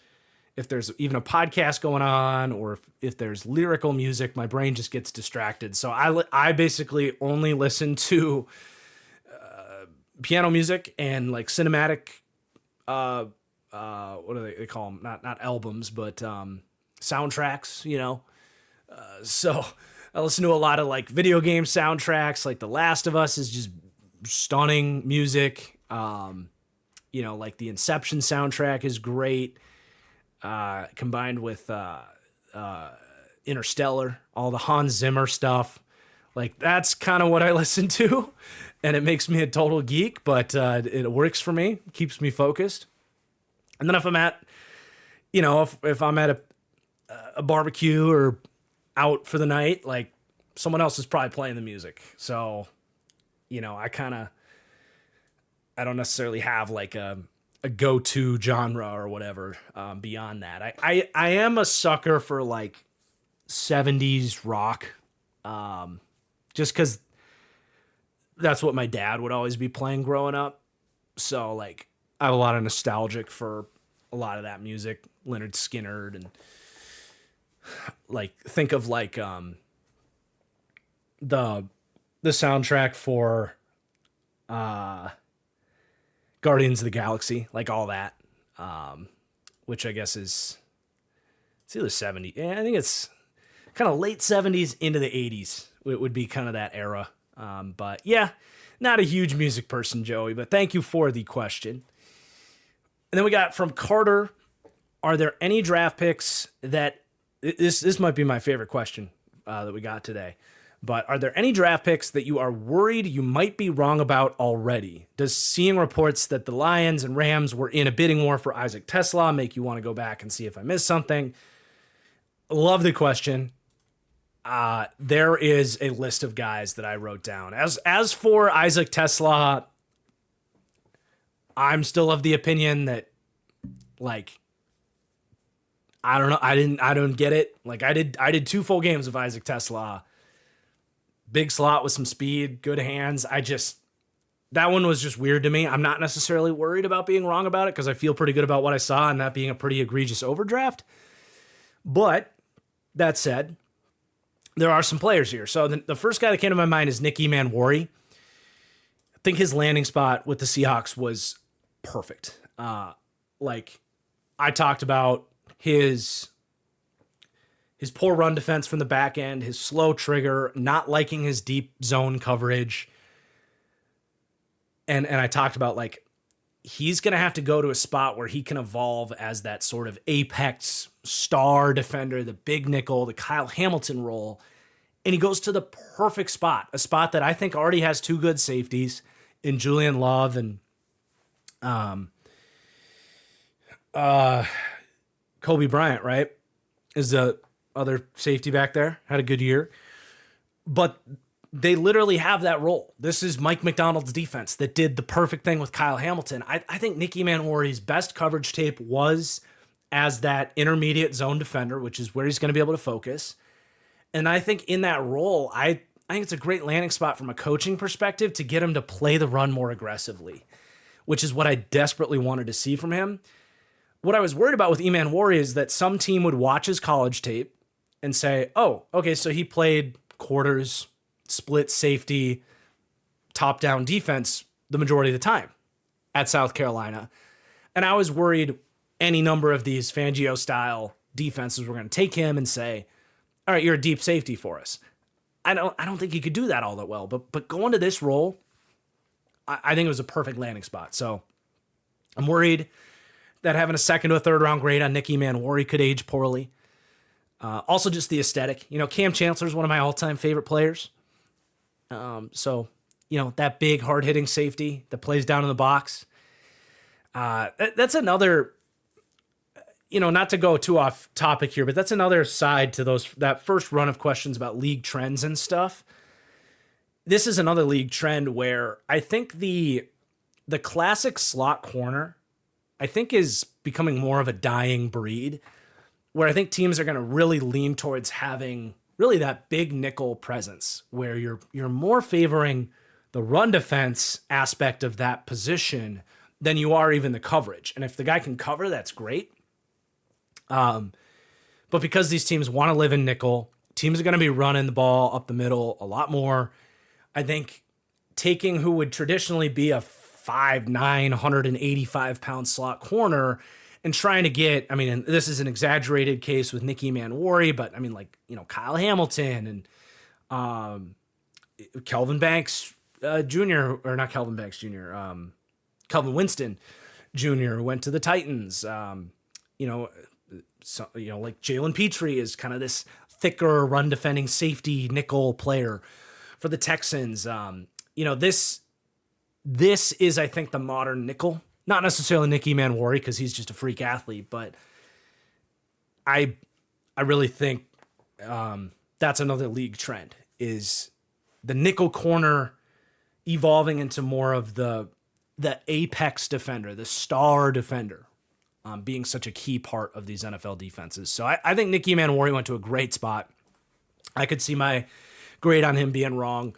even a podcast going on or if there's lyrical music, my brain just gets distracted. So I basically only listen to piano music and like cinematic, what do they call them? Not albums, but soundtracks, you know? So I listen to a lot of like video game soundtracks, like The Last of Us is just stunning music. You know, like the Inception soundtrack is great. Combined with Interstellar, all the Hans Zimmer stuff. Like that's kind of what I listen to, and it makes me a total geek, but it works for me, keeps me focused. And then if I'm at, you know, if I'm at a barbecue or out for the night, like someone else is probably playing the music. So, you know, I don't necessarily have like a go-to genre or whatever beyond that. I am a sucker for like 70s rock, just because that's what my dad would always be playing growing up. So like I have a lot of nostalgic for a lot of that music, Lynyrd Skynyrd, and like think of like the soundtrack for Guardians of the Galaxy, like all that, which I guess it's either 70. Yeah, I think it's kind of late 70s into the 80s. It would be kind of that era. But yeah, not a huge music person, Joey, but thank you for the question. And then we got from Carter, are there any draft picks that, this might be my favorite question that we got today, but are there any draft picks that you are worried you might be wrong about already? Does seeing reports that the Lions and Rams were in a bidding war for Isaac TeSlaa make you want to go back and see if I missed something? Love the question. There is a list of guys that I wrote down. As for Isaac TeSlaa, I'm still of the opinion that, like, I don't know. I don't get it. Like I did 2 full games of Isaac TeSlaa. Big slot with some speed, good hands. That one was just weird to me. I'm not necessarily worried about being wrong about it because I feel pretty good about what I saw and that being a pretty egregious overdraft. But that said, there are some players here. So the first guy that came to my mind is Nick Emmanwori. I think his landing spot with the Seahawks was perfect. Like I talked about his poor run defense from the back end, his slow trigger, not liking his deep zone coverage. And I talked about like he's going to have to go to a spot where he can evolve as that sort of apex star defender, the big nickel, the Kyle Hamilton role. And he goes to the perfect spot, a spot that I think already has 2 good safeties in Julian Love and Kobe Bryant, right? Is the other safety back there, had a good year. But they literally have that role. This is Mike McDonald's defense that did the perfect thing with Kyle Hamilton. I think Nick Emmanwori's best coverage tape was as that intermediate zone defender, which is where he's going to be able to focus. And I think in that role, I think it's a great landing spot from a coaching perspective to get him to play the run more aggressively, which is what I desperately wanted to see from him. What I was worried about with Emmanwori is that some team would watch his college tape and say, oh, okay, so he played quarters, split safety, top-down defense the majority of the time at South Carolina. And I was worried any number of these Fangio-style defenses were going to take him and say, all right, you're a deep safety for us. I don't think he could do that all that well, but going to this role, I think it was a perfect landing spot. So I'm worried that having a 2nd to a 3rd round grade on Nick Emmanwori could age poorly. Also just the aesthetic. You know, Cam Chancellor is one of my all-time favorite players. So, you know, that big hard-hitting safety that plays down in the box. That's another, you know, not to go too off topic here, but that's another side to that first run of questions about league trends and stuff. this is another league trend where I think the classic slot corner, I think, is becoming more of a dying breed, where I think teams are going to really lean towards having really that big nickel presence, where you're more favoring the run defense aspect of that position than you are even the coverage. And if the guy can cover, that's great. But because these teams want to live in nickel, teams are going to be running the ball up the middle a lot more. I think taking who would traditionally be a 5'9", 185-pound slot corner and trying to get, I mean, and this is an exaggerated case with Nicky Manwari, but I mean, like, you know, Kyle Hamilton and Kelvin Banks Jr., or not Kelvin Banks Jr., Kelvin Winston Jr., who went to the Titans. Like Jalen Petrie is kind of this thicker run defending safety nickel player for the Texans. This is, I think, the modern nickel. Not necessarily Nicky Manwari because he's just a freak athlete, but I really think that's another league trend, is the nickel corner evolving into more of the apex defender, the star defender, being such a key part of these NFL defenses. So I think Nicky Manwari went to a great spot. I could see my grade on him being wrong.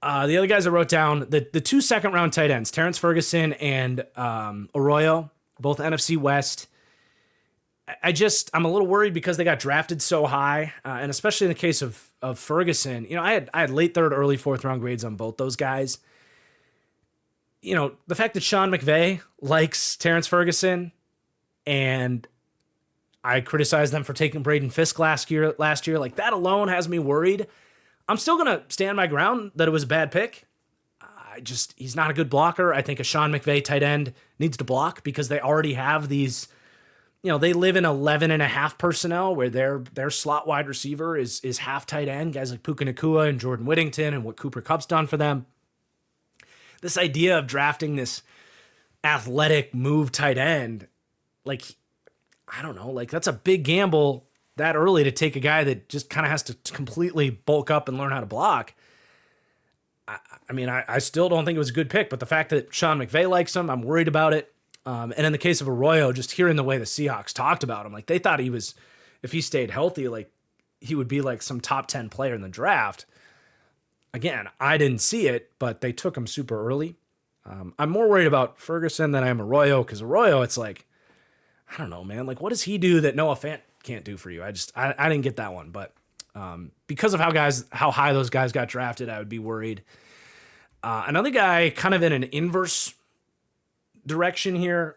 The other guys I wrote down, the two second-round tight ends, Terrence Ferguson and Arroyo, both NFC West. I'm a little worried because they got drafted so high, and especially in the case of Ferguson. You know, I had late third, early fourth round grades on both those guys. You know, the fact that Sean McVay likes Terrence Ferguson, and I criticized them for taking Braden Fisk last year, like that alone has me worried. I'm still going to stand my ground that it was a bad pick. He's not a good blocker. I think a Sean McVay tight end needs to block because they already have these, you know, they live in 11.5 personnel where their slot wide receiver is half tight end, guys like Puka Nacua and Jordan Whittington and what Cooper Kupp's done for them. This idea of drafting this athletic move tight end, like, I don't know, like that's a big gamble that early to take a guy that just kind of has to completely bulk up and learn how to block. I still don't think it was a good pick, but the fact that Sean McVay likes him, I'm worried about it. And in the case of Arroyo, just hearing the way the Seahawks talked about him, like they thought he was, if he stayed healthy, like he would be like some top 10 player in the draft. Again, I didn't see it, but they took him super early. I'm more worried about Ferguson than I am Arroyo, because Arroyo, it's like, I don't know, man. Like, what does he do that Noah Fant can't do for you? I didn't get that one, but because of how high those guys got drafted, I would be worried. Another guy kind of in an inverse direction here.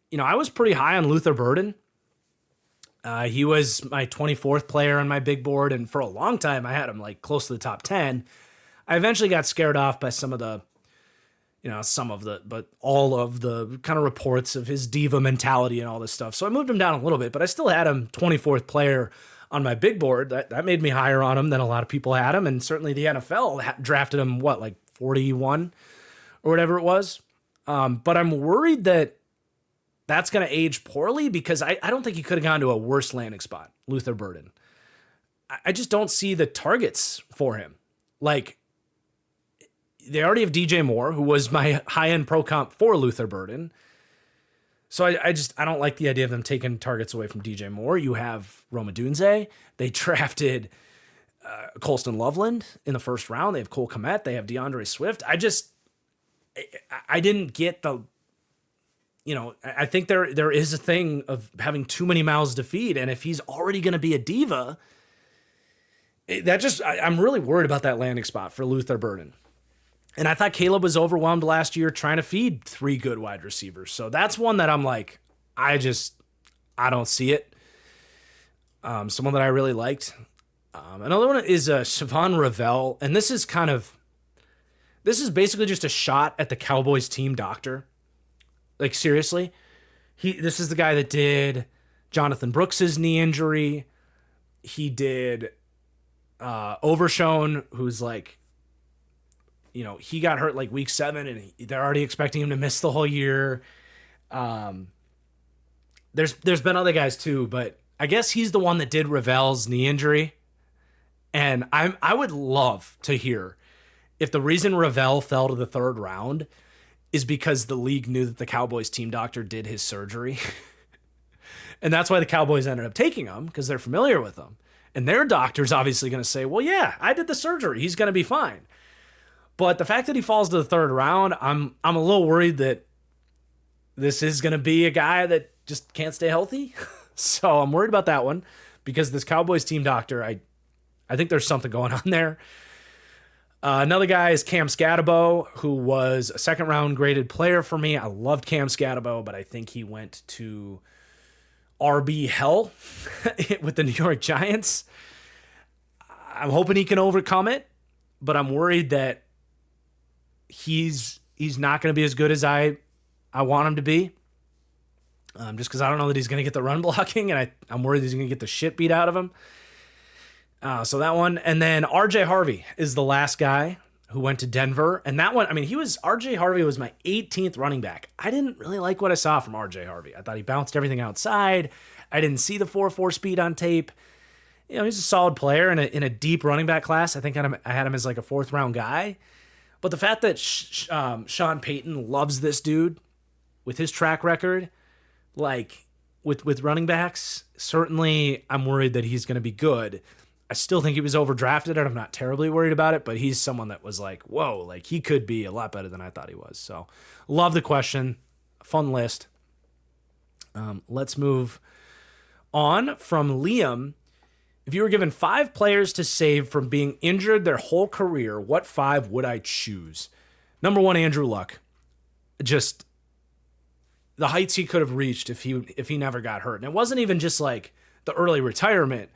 You know, I was pretty high on Luther Burden. He was my 24th player on my big board, and for a long time I had him like close to the top 10. I eventually got scared off by but all of the kind of reports of his diva mentality and all this stuff. So I moved him down a little bit, but I still had him 24th player on my big board. That made me higher on him than a lot of people had him. And certainly the NFL drafted him, like 41 or whatever it was. But I'm worried that that's going to age poorly because I don't think he could have gone to a worse landing spot, Luther Burden. I just don't see the targets for him. Like, they already have DJ Moore, who was my high-end pro comp for Luther Burden. So I don't like the idea of them taking targets away from DJ Moore. You have Rome Odunze. They drafted Colston Loveland in the first round. They have Cole Kmet. They have DeAndre Swift. I didn't get the, I think there is a thing of having too many mouths to feed. And if he's already going to be a diva, I'm really worried about that landing spot for Luther Burden. And I thought Caleb was overwhelmed last year trying to feed 3 good wide receivers. So that's one that I'm like, I don't see it. Someone that I really liked. Another one is Siobhan Ravel. And this is basically just a shot at the Cowboys team doctor. Like, seriously. This is the guy that did Jonathan Brooks's knee injury. He did Overshown, who's like, he got hurt like week 7 and they're already expecting him to miss the whole year. There's been other guys too, but I guess he's the one that did Ravel's knee injury. And I would love to hear if the reason Ravel fell to the third round is because the league knew that the Cowboys team doctor did his surgery. And that's why the Cowboys ended up taking him, because they're familiar with him. And their doctor's obviously going to say, well, yeah, I did the surgery. He's going to be fine. But the fact that he falls to the third round, I'm a little worried that this is going to be a guy that just can't stay healthy. So I'm worried about that one, because this Cowboys team doctor, I think there's something going on there. Another guy is Cam Scatabo, who was a second-round graded player for me. I loved Cam Scatabo, but I think he went to RB hell with the New York Giants. I'm hoping he can overcome it, but I'm worried that he's not going to be as good as I want him to be. Just because I don't know that he's going to get the run blocking, and I'm worried he's going to get the shit beat out of him. So that one. And then RJ Harvey is the last guy who went to Denver. And that one, I mean, RJ Harvey was my 18th running back. I didn't really like what I saw from RJ Harvey. I thought he bounced everything outside. I didn't see the 4.4 speed on tape. You know, he's a solid player in a deep running back class. I think I had him as like a 4th round guy. But the fact that Sean Payton loves this dude with his track record, like with running backs, certainly I'm worried that he's going to be good. I still think he was overdrafted, and I'm not terribly worried about it, but he's someone that was like, whoa, like he could be a lot better than I thought he was. So love the question. Fun list. Let's move on from Liam. If you were given 5 players to save from being injured their whole career, what 5 would I choose? Number 1, Andrew Luck. Just the heights he could have reached if he never got hurt. And it wasn't even just like the early retirement.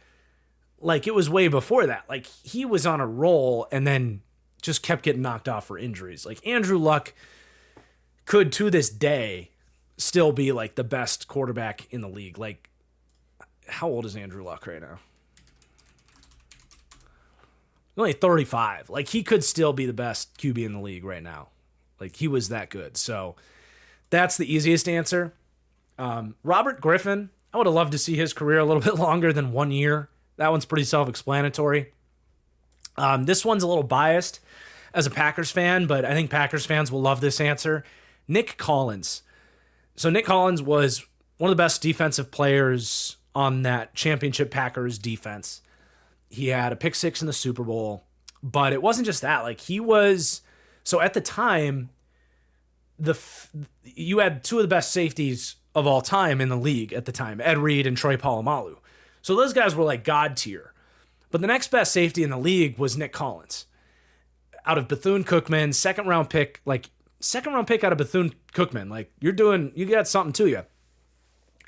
Like, it was way before that. Like, he was on a roll and then just kept getting knocked off for injuries. Like, Andrew Luck could, to this day, still be, like, the best quarterback in the league. Like, how old is Andrew Luck right now? Only 35. Like, he could still be the best QB in the league right now. Like, he was that good. So, that's the easiest answer. Robert Griffin, I would have loved to see his career a little bit longer than 1 year. That one's pretty self-explanatory. This one's a little biased as a Packers fan, but I think Packers fans will love this answer. Nick Collins. So Nick Collins was one of the best defensive players on that championship Packers defense. He had a pick 6 in the Super Bowl, but it wasn't just that. Like, he was, so at the time, you had 2 of the best safeties of all time in the league at the time, Ed Reed and Troy Polamalu. So those guys were like God tier. But the next best safety in the league was Nick Collins. Out of Bethune-Cookman, second round pick out of Bethune-Cookman. Like, you got something to you.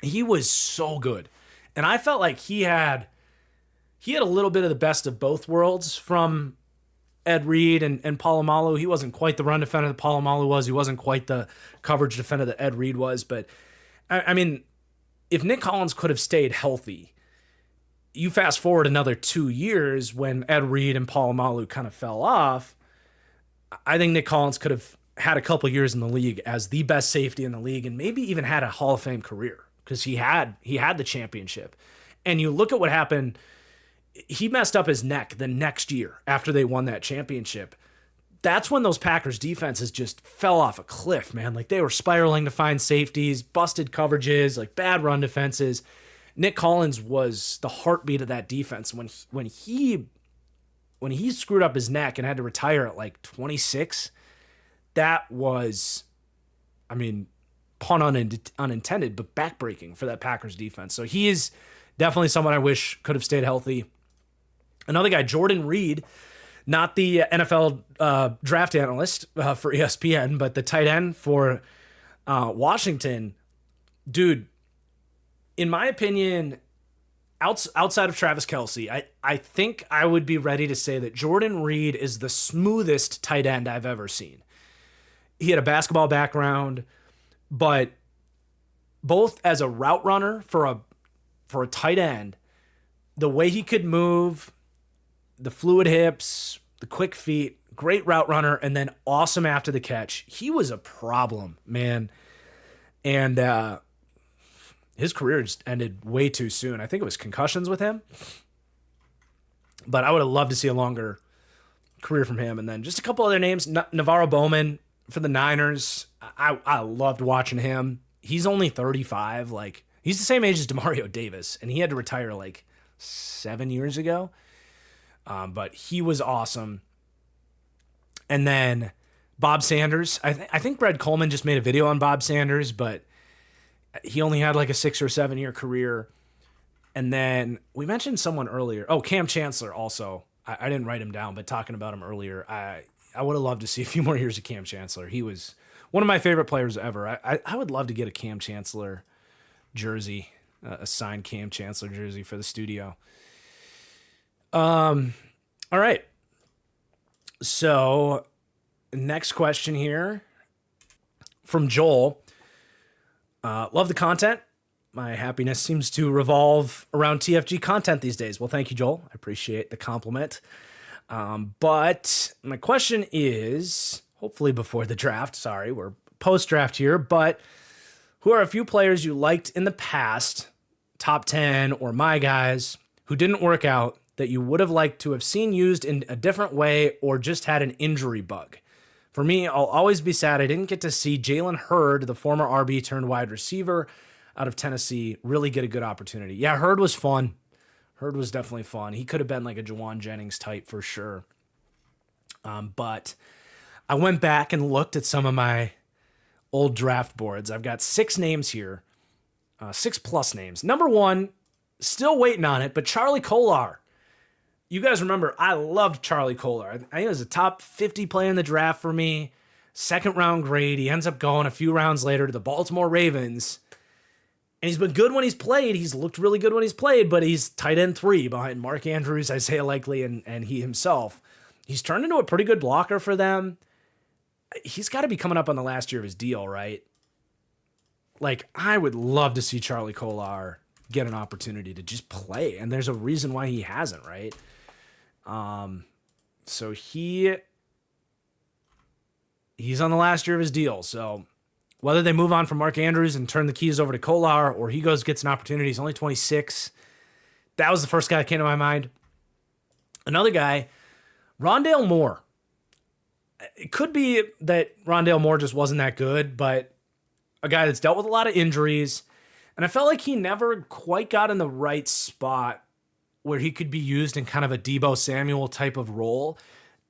He was so good. And I felt like he had a little bit of the best of both worlds from Ed Reed and Polamalu. He wasn't quite the run defender that Polamalu was. He wasn't quite the coverage defender that Ed Reed was. But, I mean, if Nick Collins could have stayed healthy, you fast forward another 2 years when Ed Reed and Polamalu kind of fell off, I think Nick Collins could have had a couple years in the league as the best safety in the league and maybe even had a Hall of Fame career because he had the championship. And you look at what happened, he messed up his neck the next year after they won that championship. That's when those Packers defenses just fell off a cliff, man. Like, they were spiraling to find safeties, busted coverages, like bad run defenses. Nick Collins was the heartbeat of that defense. When he screwed up his neck and had to retire at like 26, that was, I mean, pun unintended, but backbreaking for that Packers defense. So he is definitely someone I wish could have stayed healthy. Another guy, Jordan Reed, not the NFL draft analyst for ESPN, but the tight end for Washington. Dude, in my opinion, outside of Travis Kelce, I think I would be ready to say that Jordan Reed is the smoothest tight end I've ever seen. He had a basketball background, but both as a route runner for a tight end, the way he could move, the fluid hips, the quick feet, great route runner, and then awesome after the catch. He was a problem, man. And his career just ended way too soon. I think it was concussions with him. But I would have loved to see a longer career from him. And then just a couple other names. Navarro Bowman for the Niners. I loved watching him. He's only 35. Like, he's the same age as Demario Davis, and he had to retire like 7 years ago. But he was awesome. And then Bob Sanders. I think Brad Coleman just made a video on Bob Sanders, but he only had like a 6 or 7 year career. And then we mentioned someone earlier. Oh, Cam Chancellor also. I didn't write him down, but talking about him earlier, I would have loved to see a few more years of Cam Chancellor. He was one of my favorite players ever. I would love to get a Cam Chancellor jersey, a signed Cam Chancellor jersey for the studio. All right. So next question here from Joel. Love the content. My happiness seems to revolve around TFG content these days. Well, thank you, Joel. I appreciate the compliment. But my question is, hopefully before the draft, sorry, we're post-draft here, but who are a few players you liked in the past, top 10 or my guys, who didn't work out that you would have liked to have seen used in a different way or just had an injury bug? For me, I'll always be sad I didn't get to see Jalen Hurd, the former RB turned wide receiver out of Tennessee, really get a good opportunity. Yeah, Hurd was fun. Hurd was definitely fun. He could have been like a Jawan Jennings type for sure. But I went back and looked at some of my old draft boards. I've got 6 names here, 6+ names. Number 1, still waiting on it, but Charlie Kolar. You guys remember, I loved Charlie Kolar. I think he was a top 50 player in the draft for me. 2nd round grade. He ends up going a few rounds later to the Baltimore Ravens. And he's been good when he's played. He's looked really good when he's played, but he's tight end 3 behind Mark Andrews, Isaiah Likely, and he himself. He's turned into a pretty good blocker for them. He's got to be coming up on the last year of his deal, right? Like, I would love to see Charlie Kolar get an opportunity to just play, and there's a reason why he hasn't, right? So he's on the last year of his deal. So whether they move on from Mark Andrews and turn the keys over to Kolar, or he gets an opportunity, he's only 26. That was the first guy that came to my mind. Another guy, Rondale Moore. It could be that Rondale Moore just wasn't that good, but a guy that's dealt with a lot of injuries, and I felt like he never quite got in the right spot where he could be used in kind of a Deebo Samuel type of role.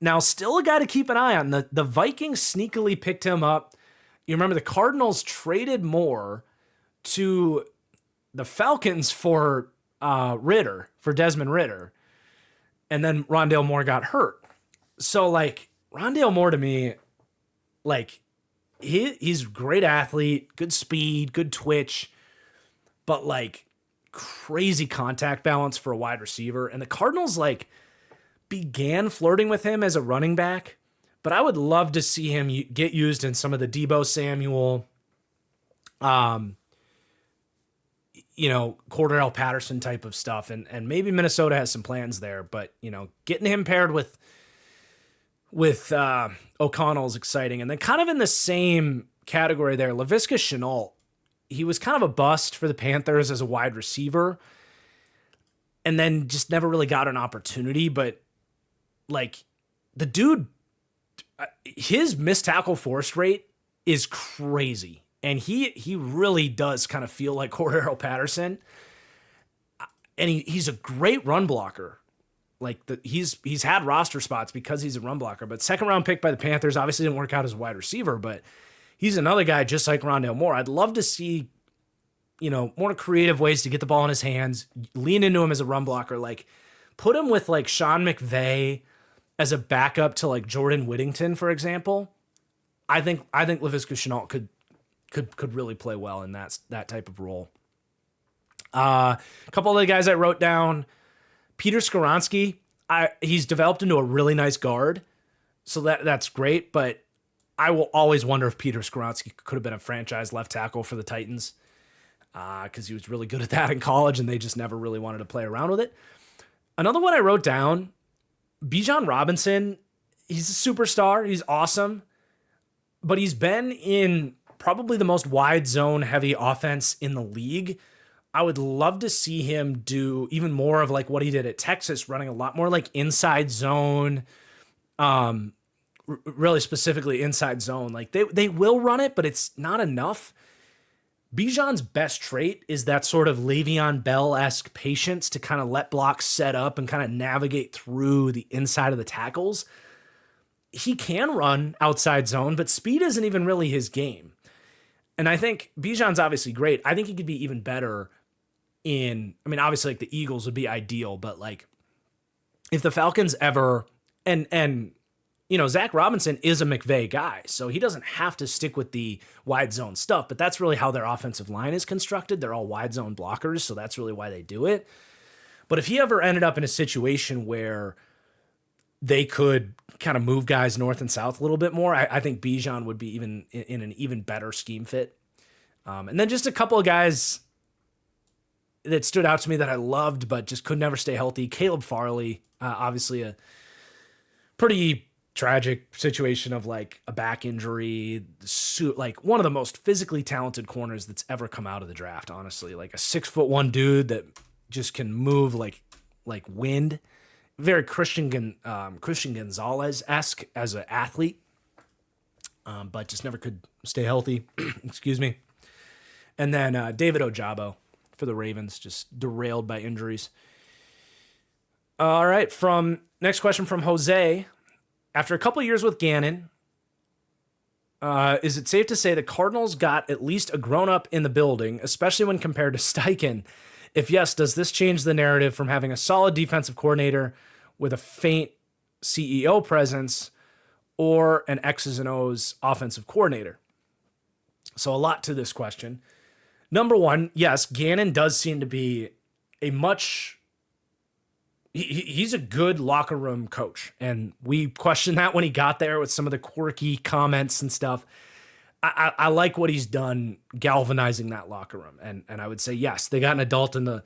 Now, still a guy to keep an eye on. The Vikings sneakily picked him up. You remember the Cardinals traded Moore to the Falcons for Desmond Ridder, and then Rondale Moore got hurt. So, like, Rondale Moore to me, like, he's a great athlete, good speed, good twitch, but, like, crazy contact balance for a wide receiver. And the Cardinals, like, began flirting with him as a running back, but I would love to see him get used in some of the Deebo Samuel, Cordarrelle Patterson type of stuff. And maybe Minnesota has some plans there, but, getting him paired with O'Connell is exciting. And then kind of in the same category there, Laviska Shenault. He was kind of a bust for the Panthers as a wide receiver, and then just never really got an opportunity. But, like, the dude, his missed tackle force rate is crazy. And he really does kind of feel like Cordarrelle Patterson. And he's a great run blocker. Like, he's had roster spots because he's a run blocker. But 2nd round pick by the Panthers, obviously didn't work out as a wide receiver, but he's another guy just like Rondale Moore. I'd love to see, more creative ways to get the ball in his hands, lean into him as a run blocker, like put him with like Sean McVay as a backup to like Jordan Whittington, for example. I think Laviska Shenault could really play well in that type of role. A couple of the guys I wrote down, Peter Skoronski. He's developed into a really nice guard, so that's great, but I will always wonder if Peter Skoronski could have been a franchise left tackle for the Titans, because he was really good at that in college, and they just never really wanted to play around with it. Another one I wrote down, Bijan Robinson. He's a superstar. He's awesome, but he's been in probably the most wide zone heavy offense in the league. I would love to see him do even more of like what he did at Texas, running a lot more like inside zone, really specifically inside zone. Like they will run it, but it's not enough. Bijan's best trait is that sort of Le'Veon Bell-esque patience to kind of let blocks set up and kind of navigate through the inside of the tackles. He can run outside zone, but speed isn't even really his game. And I think Bijan's obviously great. I think he could be even better obviously like the Eagles would be ideal, but like if the Falcons ever, and Zach Robinson is a McVay guy, so he doesn't have to stick with the wide zone stuff, but that's really how their offensive line is constructed. They're all wide zone blockers, so that's really why they do it. But if he ever ended up in a situation where they could kind of move guys north and south a little bit more, I think Bijan would be even in an even better scheme fit. And then just a couple of guys that stood out to me that I loved, but just could never stay healthy. Caleb Farley, obviously a pretty tragic situation of like a back injury, like one of the most physically talented corners that's ever come out of the draft, honestly. Like a 6'1" dude that just can move like wind. Very Christian Gonzalez-esque as an athlete, but just never could stay healthy. Excuse me. And then David Ojabo for the Ravens, just derailed by injuries. All right, next question from Jose. After a couple of years with Gannon, is it safe to say the Cardinals got at least a grown-up in the building, especially when compared to Steichen? If yes, does this change the narrative from having a solid defensive coordinator with a faint CEO presence or an X's and O's offensive coordinator? So a lot to this question. Number one, yes, Gannon does seem to be he's a good locker room coach. And we questioned that when he got there with some of the quirky comments and stuff. I like what he's done galvanizing that locker room. And I would say, yes, they got an adult in the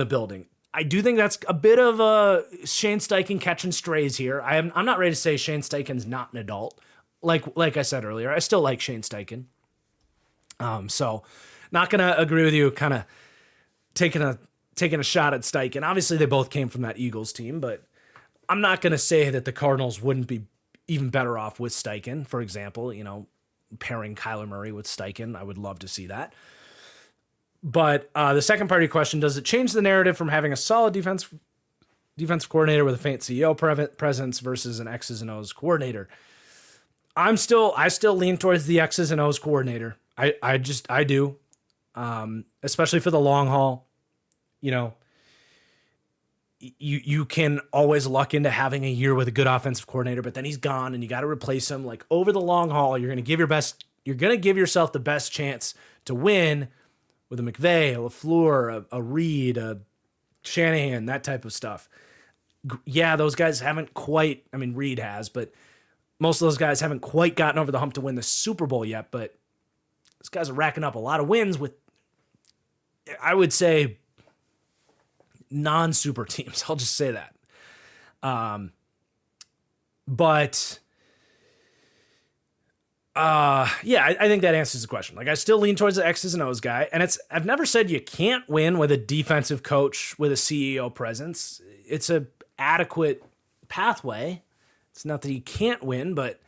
building. I do think that's a bit of a Shane Steichen catching strays here. I'm not ready to say Shane Steichen's not an adult. Like I said earlier, I still like Shane Steichen. So not going to agree with you kind of taking a shot at Steichen. Obviously, they both came from that Eagles team, but I'm not going to say that the Cardinals wouldn't be even better off with Steichen, for example, pairing Kyler Murray with Steichen. I would love to see that. But the second part of your question, does it change the narrative from having a solid defensive coordinator with a faint CEO presence versus an X's and O's coordinator? I still lean towards the X's and O's coordinator. I do. Especially for the long haul. You can always luck into having a year with a good offensive coordinator, but then he's gone and you got to replace him. Like over the long haul, you're going to give yourself the best chance to win with a McVay, a LaFleur, a Reed, a Shanahan, that type of stuff. Yeah, those guys haven't quite, Reed has, but most of those guys haven't quite gotten over the hump to win the Super Bowl yet, but those guys are racking up a lot of wins with, I would say, non-super teams. I'll just say that. I think that answers the question. Like, I still lean towards the X's and O's guy, and I've never said you can't win with a defensive coach with a CEO presence. It's a adequate pathway. It's not that you can't win, but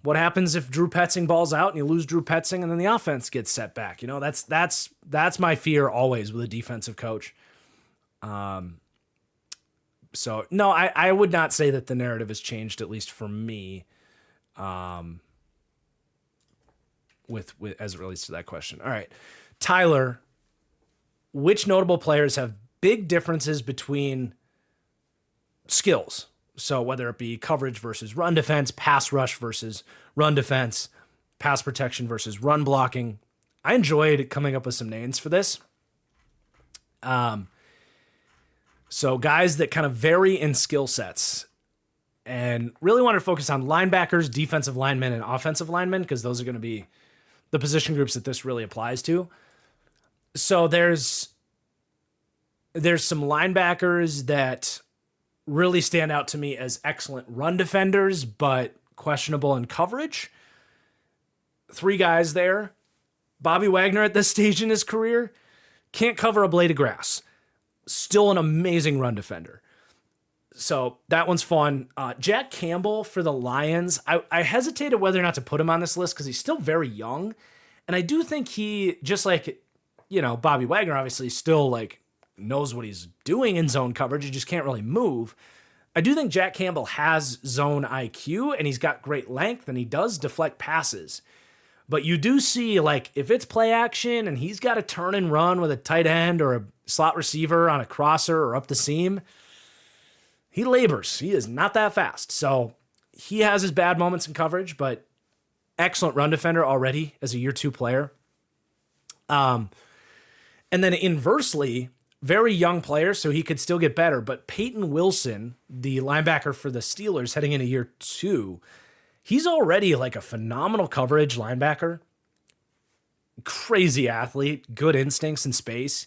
what happens if Drew Petzing balls out and you lose Drew Petzing and then the offense gets set back? That's my fear always with a defensive coach. So no, I would not say that the narrative has changed, at least for me, with as it relates to that question. All right, Tyler, which notable players have big differences between skills? So whether it be coverage versus run defense, pass rush versus run defense, pass protection versus run blocking. I enjoyed coming up with some names for this. So guys that kind of vary in skill sets, and really want to focus on linebackers, defensive linemen, and offensive linemen, because those are going to be the position groups that this really applies to. So there's some linebackers that really stand out to me as excellent run defenders, but questionable in coverage. 3 guys there. Bobby Wagner at this stage in his career can't cover a blade of grass. Still an amazing run defender. So that one's fun. Jack Campbell for the Lions. I hesitated whether or not to put him on this list because he's still very young. And I do think he, just like, Bobby Wagner obviously still like knows what he's doing in zone coverage. He just can't really move. I do think Jack Campbell has zone IQ and he's got great length and he does deflect passes. But you do see, like, if it's play action and he's got to turn and run with a tight end or a slot receiver on a crosser or up the seam, he labors. He is not that fast. So he has his bad moments in coverage, but excellent run defender already as a year 2 player. And then inversely, very young player, so he could still get better. But Peyton Wilson, the linebacker for the Steelers heading into year 2, he's already like a phenomenal coverage linebacker. Crazy athlete, good instincts in space.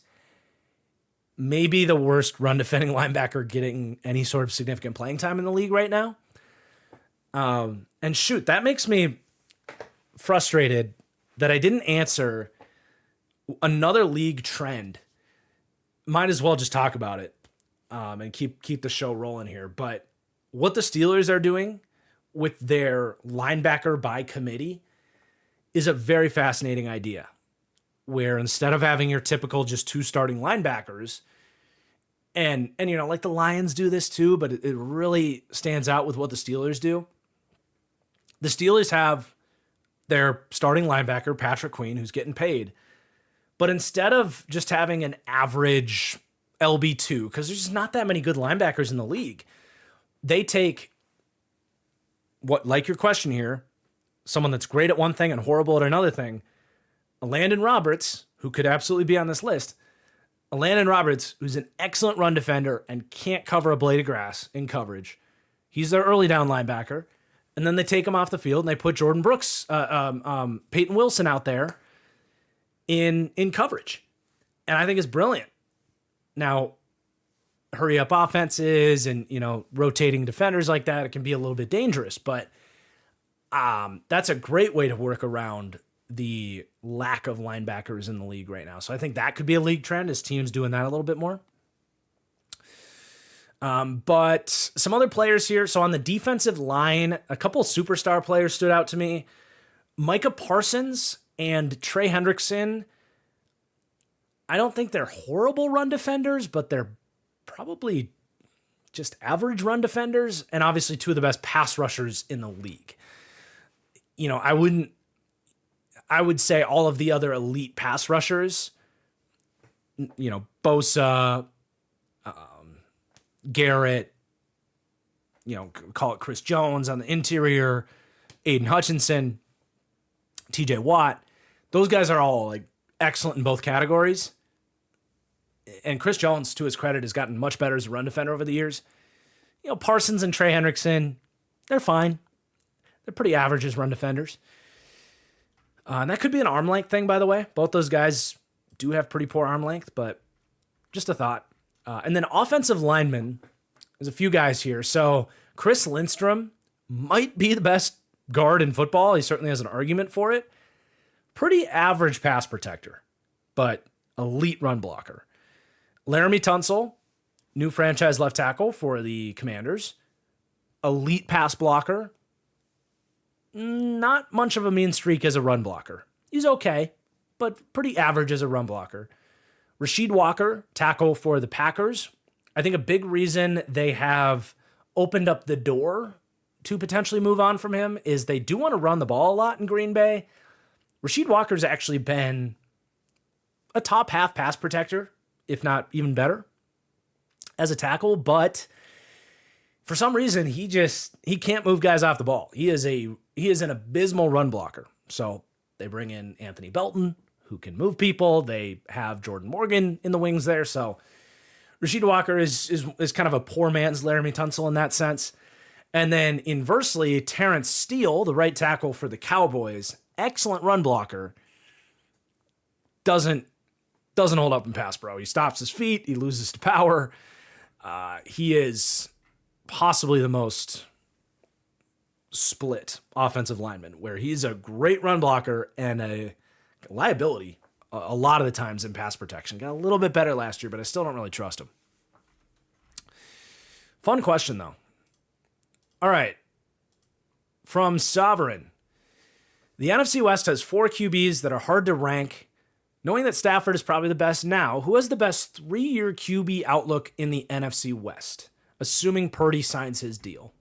Maybe the worst run defending linebacker getting any sort of significant playing time in the league right now. And shoot, that makes me frustrated that I didn't answer another league trend. Might as well just talk about it and keep the show rolling here. But what the Steelers are doing with their linebacker by committee is a very fascinating idea, where instead of having your typical just 2 starting linebackers, and like the Lions do this too, but it really stands out with what the Steelers do. The Steelers have their starting linebacker, Patrick Queen, who's getting paid. But instead of just having an average LB2, because there's just not that many good linebackers in the league, they take what, like your question here, someone that's great at one thing and horrible at another thing, Landon Roberts, who could absolutely be on this list, Landon Roberts, who's an excellent run defender and can't cover a blade of grass in coverage. He's their early down linebacker. And then they take him off the field and they put Jordan Brooks, Peyton Wilson out there in coverage. And I think it's brilliant. Now, hurry up offenses and, rotating defenders like that, it can be a little bit dangerous, but that's a great way to work around the lack of linebackers in the league right now. So I think that could be a league trend as teams doing that a little bit more. But some other players here. So on the defensive line, a couple of superstar players stood out to me. Micah Parsons and Trey Hendrickson. I don't think they're horrible run defenders, but they're probably just average run defenders, and obviously 2 of the best pass rushers in the league. I would say all of the other elite pass rushers, Bosa, Garrett, call it Chris Jones on the interior, Aiden Hutchinson, TJ Watt. Those guys are all like excellent in both categories. And Chris Jones, to his credit, has gotten much better as a run defender over the years. Parsons and Trey Hendrickson, they're fine. They're pretty average as run defenders. And that could be an arm length thing, by the way. Both those guys do have pretty poor arm length, but just a thought. And then offensive linemen, there's a few guys here. So Chris Lindstrom might be the best guard in football. He certainly has an argument for it. Pretty average pass protector, but elite run blocker. Laramie Tunsil, new franchise left tackle for the Commanders. Elite pass blocker. Not much of a mean streak as a run blocker. He's okay, but pretty average as a run blocker. Rasheed Walker, tackle for the Packers. I think a big reason they have opened up the door to potentially move on from him is they do want to run the ball a lot in Green Bay. Rasheed Walker's actually been a top half pass protector, if not even better, as a tackle, but for some reason he can't move guys off the ball. He is an abysmal run blocker. So they bring in Anthony Belton, who can move people. They have Jordan Morgan in the wings there. So Rasheed Walker is kind of a poor man's Laramie Tunsil in that sense. And then inversely, Terrence Steele, the right tackle for the Cowboys, excellent run blocker, doesn't hold up in pass pro. He stops his feet. He loses to power. He is possibly the most split offensive lineman, where he's a great run blocker and a liability a lot of the times in pass protection. Got a little bit better last year, but I still don't really trust him. Fun question, though. All right. From Sovereign. The NFC West has 4 QBs that are hard to rank. Knowing that Stafford is probably the best now, who has the best 3-year QB outlook in the NFC West, assuming Purdy signs his deal?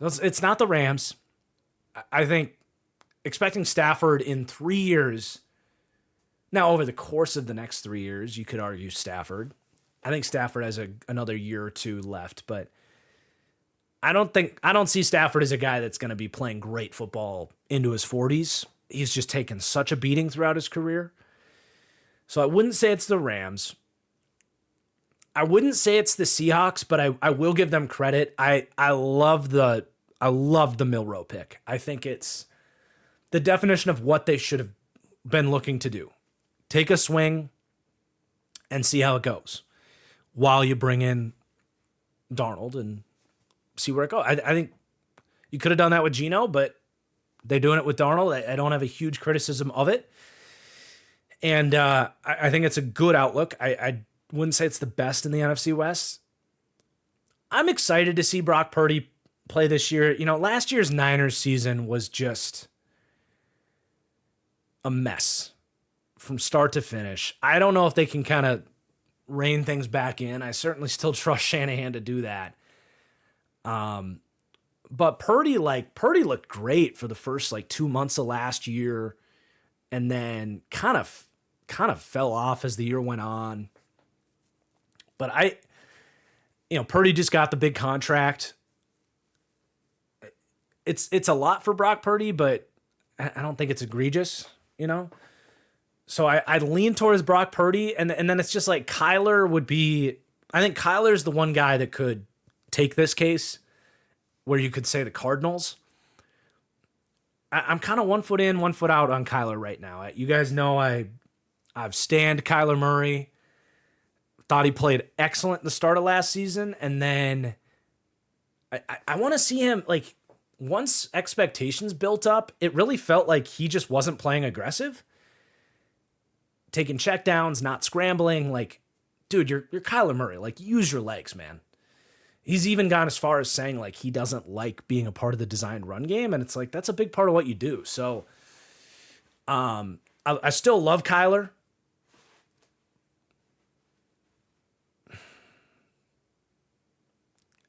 It's not the Rams. I think expecting Stafford in 3 years. Now, over the course of the next 3 years, you could argue Stafford. I think Stafford has another year or two left, but I don't see Stafford as a guy that's going to be playing great football into his 40s. He's just taken such a beating throughout his career. So I wouldn't say it's the Rams. I wouldn't say it's the Seahawks, but I will give them credit. I love the Milroe pick. I think it's the definition of what they should have been looking to do. Take a swing and see how it goes while you bring in Darnold and see where it goes. I think you could have done that with Geno, but they're doing it with Darnold. I don't have a huge criticism of it. And I think it's a good outlook. I wouldn't say it's the best in the NFC West. I'm excited to see Brock Purdy play this year. You know, last year's Niners season was just a mess from start to finish. I don't know if they can kind of rein things back in. I certainly still trust Shanahan to do that. But Purdy looked great for the first 2 months of last year, and then kind of fell off as the year went on. But Purdy just got the big contract. It's a lot for Brock Purdy, but I don't think it's egregious, So I'd lean towards Brock Purdy, and then it's just like Kyler would be. I think Kyler's the one guy that could take this case, where you could say the Cardinals. I'm kind of 1 foot in, 1 foot out on Kyler right now. You guys know I've stanned Kyler Murray. Thought he played excellent in the start of last season, and then I want to see him once expectations built up. It really felt like he just wasn't playing aggressive, taking checkdowns, not scrambling. Dude, you're Kyler Murray. Use your legs, man. He's even gone as far as saying he doesn't like being a part of the designed run game, and it's that's a big part of what you do. So, I still love Kyler.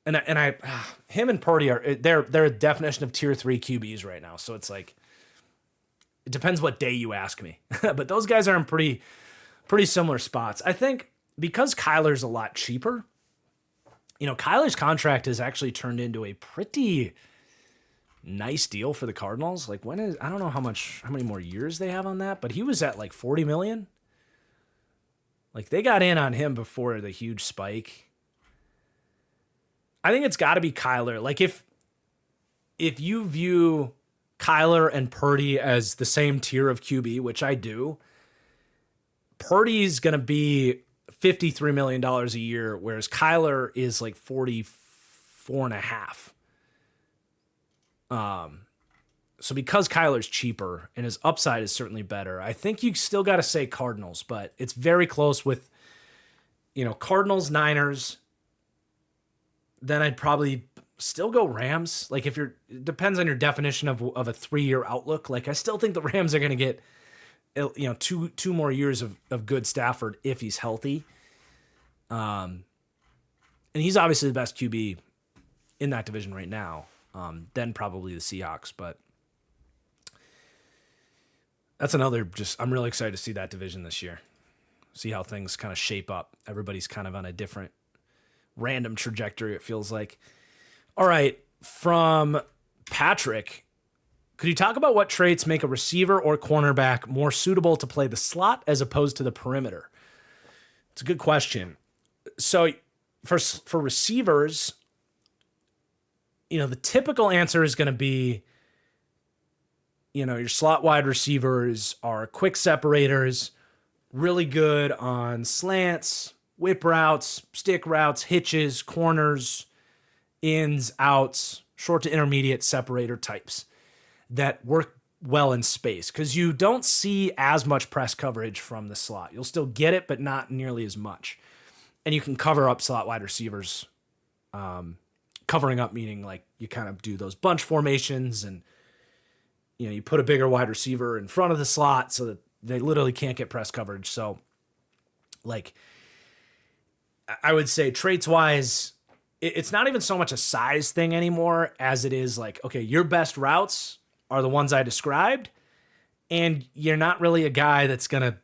And him and Purdy they're a definition of tier 3 QBs right now. So it's it depends what day you ask me, but those guys are in pretty similar spots. I think because Kyler's a lot cheaper. Kyler's contract has actually turned into a pretty nice deal for the Cardinals. I don't know how many more years they have on that, but he was at $40 million. They got in on him before the huge spike. I think it's got to be Kyler. If you view Kyler and Purdy as the same tier of QB, which I do, Purdy's going to be $53 million a year, whereas Kyler is 44.5. So because Kyler's cheaper and his upside is certainly better, I think you still got to say Cardinals, but it's very close with, Cardinals, Niners. Then I'd probably still go Rams. It depends on your definition of a 3-year outlook. I still think the Rams are going to get, two more years of good Stafford if he's healthy. And he's obviously the best QB in that division right now. Then probably the Seahawks, but that's another. I'm really excited to see that division this year. See how things kind of shape up. Everybody's kind of on a different random trajectory, it feels like. All right, from Patrick, could you talk about what traits make a receiver or cornerback more suitable to play the slot as opposed to the perimeter? It's a good question. So for receivers, the typical answer is going to be, your slot wide receivers are quick separators, really good on slants, whip routes, stick routes, hitches, corners, ins, outs, short to intermediate separator types that work well in space because you don't see as much press coverage from the slot. You'll still get it, but not nearly as much. And you can cover up slot wide receivers Covering up meaning like you kind of do those bunch formations and, you put a bigger wide receiver in front of the slot so that they literally can't get press coverage. So, like, I would say traits-wise, it's not even so much a size thing anymore as it is like, okay, your best routes are the ones I described, and you're not really a guy that's going to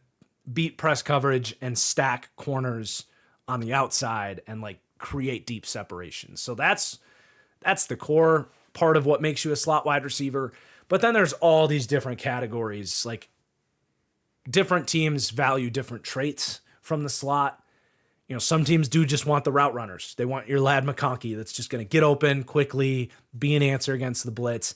beat press coverage and stack corners on the outside and, like, create deep separation. So that's the core part of what makes you a slot wide receiver. But then there's all these different categories. Like, different teams value different traits from the slot. Some teams do just want the route runners. They want your Lad McConkey that's just going to get open quickly, be an answer against the blitz.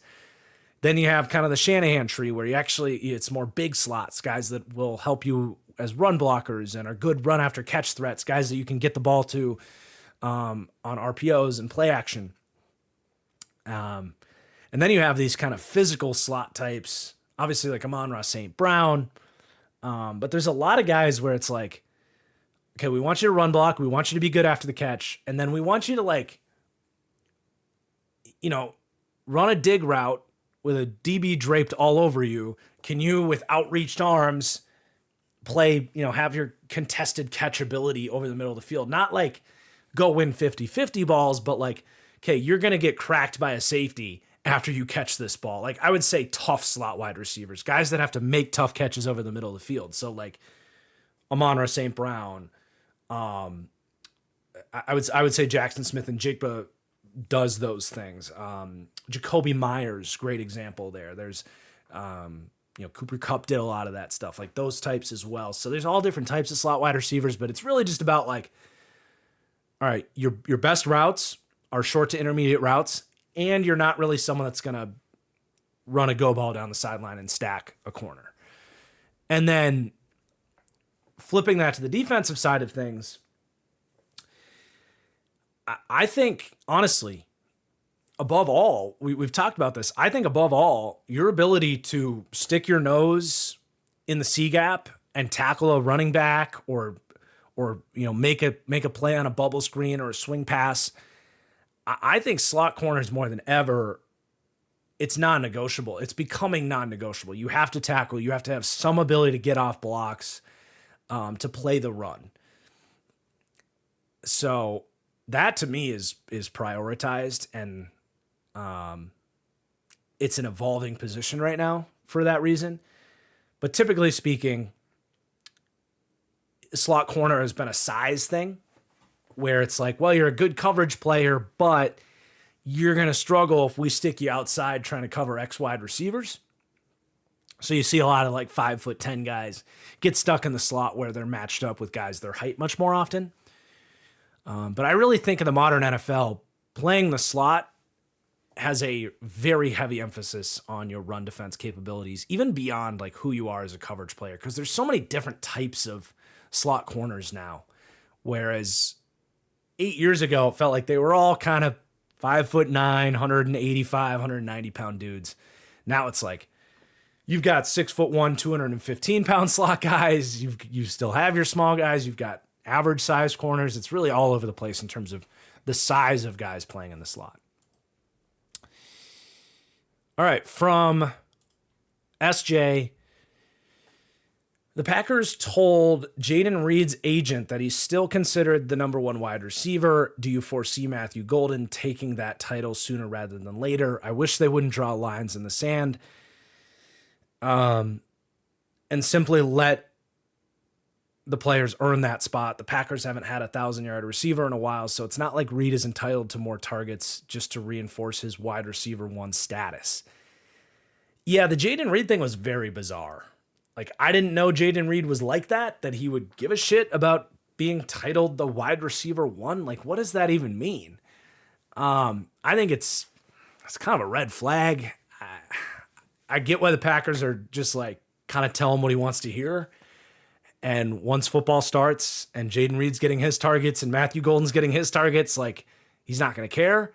Then you have kind of the Shanahan tree where it's more big slots, guys that will help you as run blockers and are good run after catch threats, guys that you can get the ball to on RPOs and play action. And then you have these kind of physical slot types, obviously like Amon-Ra St. Brown. But there's a lot of guys where it's like, okay, we want you to run block. We want you to be good after the catch. And then we want you to run a dig route with a DB draped all over you. Can you, with outreached arms, play, have your contested catchability over the middle of the field? Not like go win 50-50 balls, but like, okay, you're going to get cracked by a safety after you catch this ball. Like, I would say tough slot wide receivers, guys that have to make tough catches over the middle of the field. So like Amon-Ra St. Brown, I would say Jackson Smith and Jigba does those things. Jacoby Myers, great example there. There's, Cooper Kupp did a lot of that stuff, like those types as well. So there's all different types of slot wide receivers, but it's really just about like, all right, your best routes are short to intermediate routes, and you're not really someone that's going to run a go ball down the sideline and stack a corner. And then flipping that to the defensive side of things, I think, honestly, above all, we've talked about this. I think above all, your ability to stick your nose in the C gap and tackle a running back or make a play on a bubble screen or a swing pass. I think slot corners more than ever, it's non-negotiable. It's becoming non-negotiable. You have to tackle. You have to have some ability to get off blocks to play the run. So that to me is prioritized, and it's an evolving position right now for that reason. But typically speaking, slot corner has been a size thing where it's like, well, you're a good coverage player, but you're going to struggle if we stick you outside trying to cover X wide receivers. So you see a lot of like 5'10" guys get stuck in the slot where they're matched up with guys their height much more often. But I really think in the modern NFL, playing the slot has a very heavy emphasis on your run defense capabilities, even beyond like who you are as a coverage player, because there's so many different types of slot corners now. Whereas 8 years ago, it felt like they were all kind of 5'9", 185, 190 pound dudes. Now it's like you've got 6'1", 215 pound slot guys. You still have your small guys. You've got average size corners. It's really all over the place in terms of the size of guys playing in the slot. All right, from SJ, the Packers told Jayden Reed's agent that he's still considered the number one wide receiver. Do you foresee Matthew Golden taking that title sooner rather than later? I wish they wouldn't draw lines in the sand and simply let the players earn that spot. The Packers haven't had a 1,000-yard receiver in a while, so it's not like Reed is entitled to more targets just to reinforce his wide receiver one status. Yeah, the Jayden Reed thing was very bizarre. Like, I didn't know Jayden Reed was like that he would give a shit about being titled the wide receiver one. Like, what does that even mean? I think it's kind of a red flag. I get why the Packers are just like kind of tell him what he wants to hear. And once football starts and Jayden Reed's getting his targets and Matthew Golden's getting his targets, like, he's not going to care.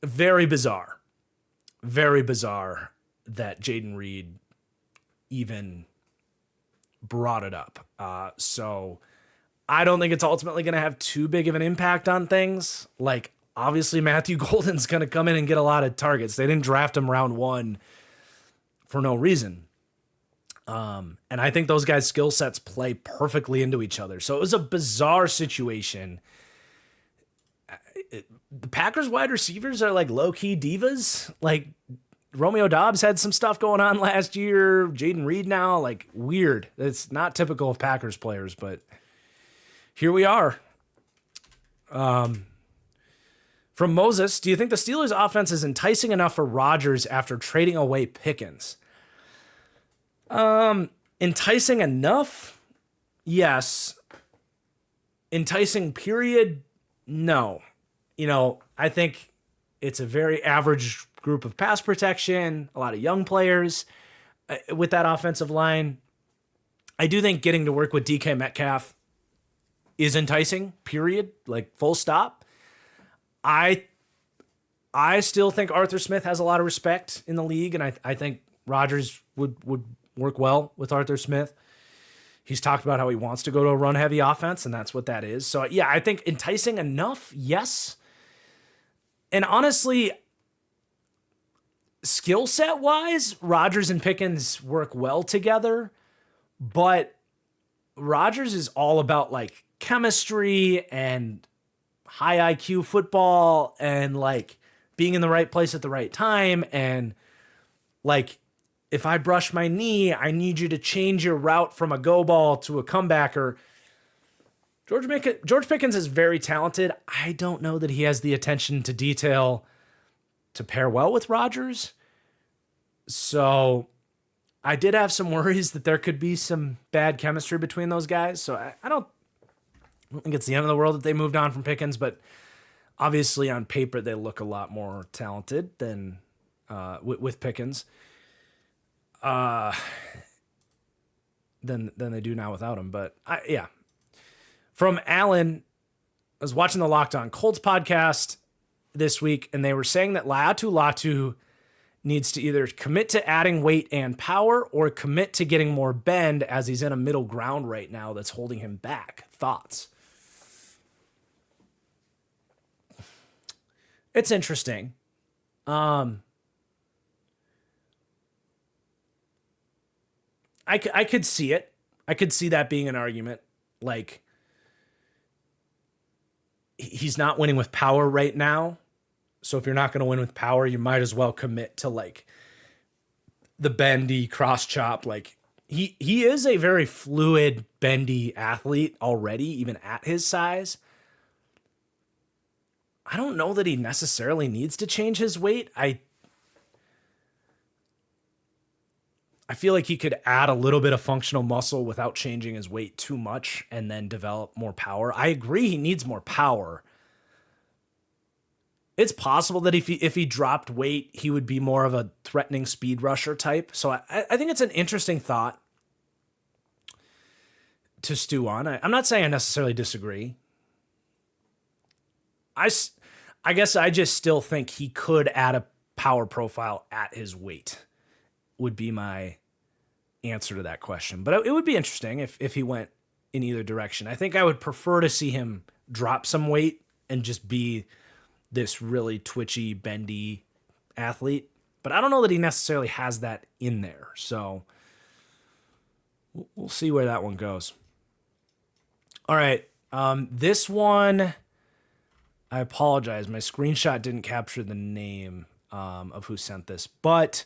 Very bizarre. Very bizarre that Jayden Reed even brought it up. So I don't think it's ultimately going to have too big of an impact on things. Like, obviously, Matthew Golden's going to come in and get a lot of targets. They didn't draft him round 1 for no reason. And I think those guys' skill sets play perfectly into each other. So it was a bizarre situation. The Packers wide receivers are like low-key divas. Like, Romeo Doubs had some stuff going on last year. Jaden Reed now, like, weird. It's not typical of Packers players, but here we are. From Moses, do you think the Steelers' offense is enticing enough for Rodgers after trading away Pickens? Enticing enough? Yes. Enticing period? No. I think it's a very average group of pass protection, a lot of young players with that offensive line. I do think getting to work with DK Metcalf is enticing, period, like full stop. I still think Arthur Smith has a lot of respect in the league, and I think Rodgers would work well with Arthur Smith. He's talked about how he wants to go to a run-heavy offense, and that's what that is. So, yeah, I think enticing enough, yes. And honestly, skill set-wise, Rodgers and Pickens work well together, but Rodgers is all about, like, chemistry and high IQ football and, like, being in the right place at the right time and, like, if I brush my knee, I need you to change your route from a go ball to a comebacker. George Pickens is very talented. I don't know that he has the attention to detail to pair well with Rodgers. So I did have some worries that there could be some bad chemistry between those guys. So I don't think it's the end of the world that they moved on from Pickens, but obviously on paper they look a lot more talented than with Pickens. Than they do now without him. But yeah. From Alan, I was watching the Locked On Colts podcast this week, and they were saying that Latu needs to either commit to adding weight and power or commit to getting more bend, as he's in a middle ground right now that's holding him back. Thoughts? It's interesting. I could see it. I could see that being an argument. Like, he's not winning with power right now. So if you're not going to win with power, you might as well commit to, like, the bendy cross chop. Like, he is a very fluid, bendy athlete already, even at his size. I don't know that he necessarily needs to change his weight. I feel like he could add a little bit of functional muscle without changing his weight too much and then develop more power. I agree he needs more power. It's possible that if he dropped weight, he would be more of a threatening speed rusher type. So I think it's an interesting thought to stew on. I'm not saying I necessarily disagree. I guess I just still think he could add a power profile at his weight. Would be my answer to that question. But it would be interesting if he went in either direction. I think I would prefer to see him drop some weight and just be this really twitchy, bendy athlete. But I don't know that he necessarily has that in there. So we'll see where that one goes. All right. This one, I apologize. My screenshot didn't capture the name of who sent this, but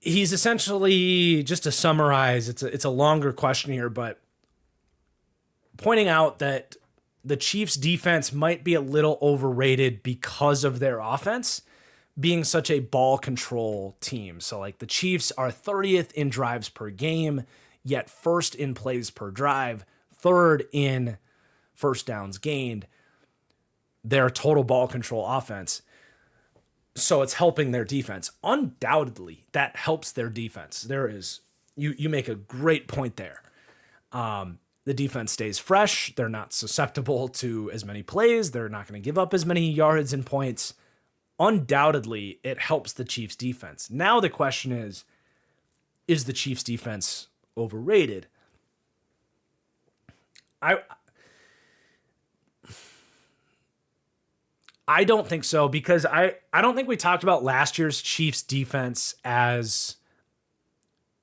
he's essentially, just to summarize, it's a longer question here, but pointing out that the Chiefs' defense might be a little overrated because of their offense being such a ball control team. So, like, the Chiefs are 30th in drives per game, yet first in plays per drive, third in first downs gained. Their total ball control offense. So it's helping their defense. Undoubtedly, that helps their defense. There is, you make a great point there. The defense stays fresh. They're not susceptible to as many plays. They're not going to give up as many yards and points. Undoubtedly, it helps the Chiefs defense. Now the question is the Chiefs defense overrated? I don't think so, because I don't think we talked about last year's Chiefs defense as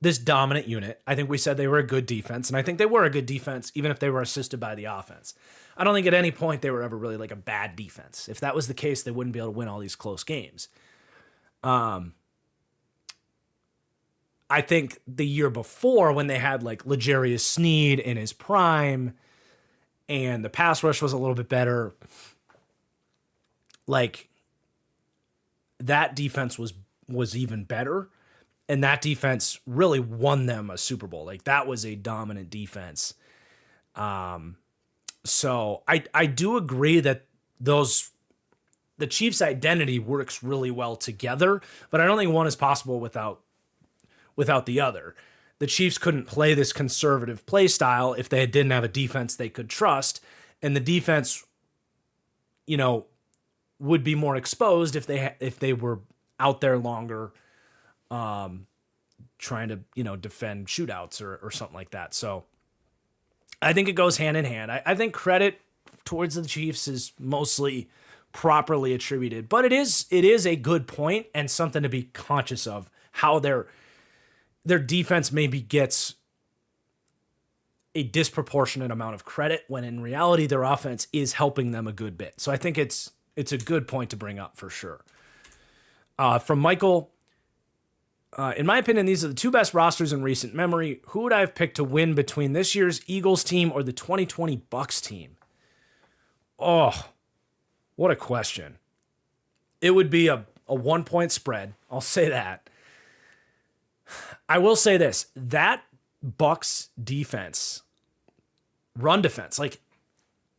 this dominant unit. I think we said they were a good defense, and I think they were a good defense even if they were assisted by the offense. I don't think at any point they were ever really like a bad defense. If that was the case, they wouldn't be able to win all these close games. I think the year before, when they had like L'Jarius Sneed in his prime and the pass rush was a little bit better, like that defense was even better, and that defense really won them a Super Bowl. Like that was a dominant defense. So I do agree that the Chiefs' identity works really well together, but I don't think one is possible without the other. The Chiefs couldn't play this conservative play style if they didn't have a defense they could trust, and the defense, would be more exposed if they were out there longer, trying to defend shootouts or something like that. So I think it goes hand in hand. I think credit towards the Chiefs is mostly properly attributed, but it is a good point and something to be conscious of, how their defense maybe gets a disproportionate amount of credit when in reality their offense is helping them a good bit. So I think it's a good point to bring up for sure. From Michael, in my opinion, these are the two best rosters in recent memory. Who would I have picked to win between this year's Eagles team or the 2020 Bucks team? Oh, what a question. It would be a 1-point spread. I'll say that. I will say this, that Bucks defense, run defense, like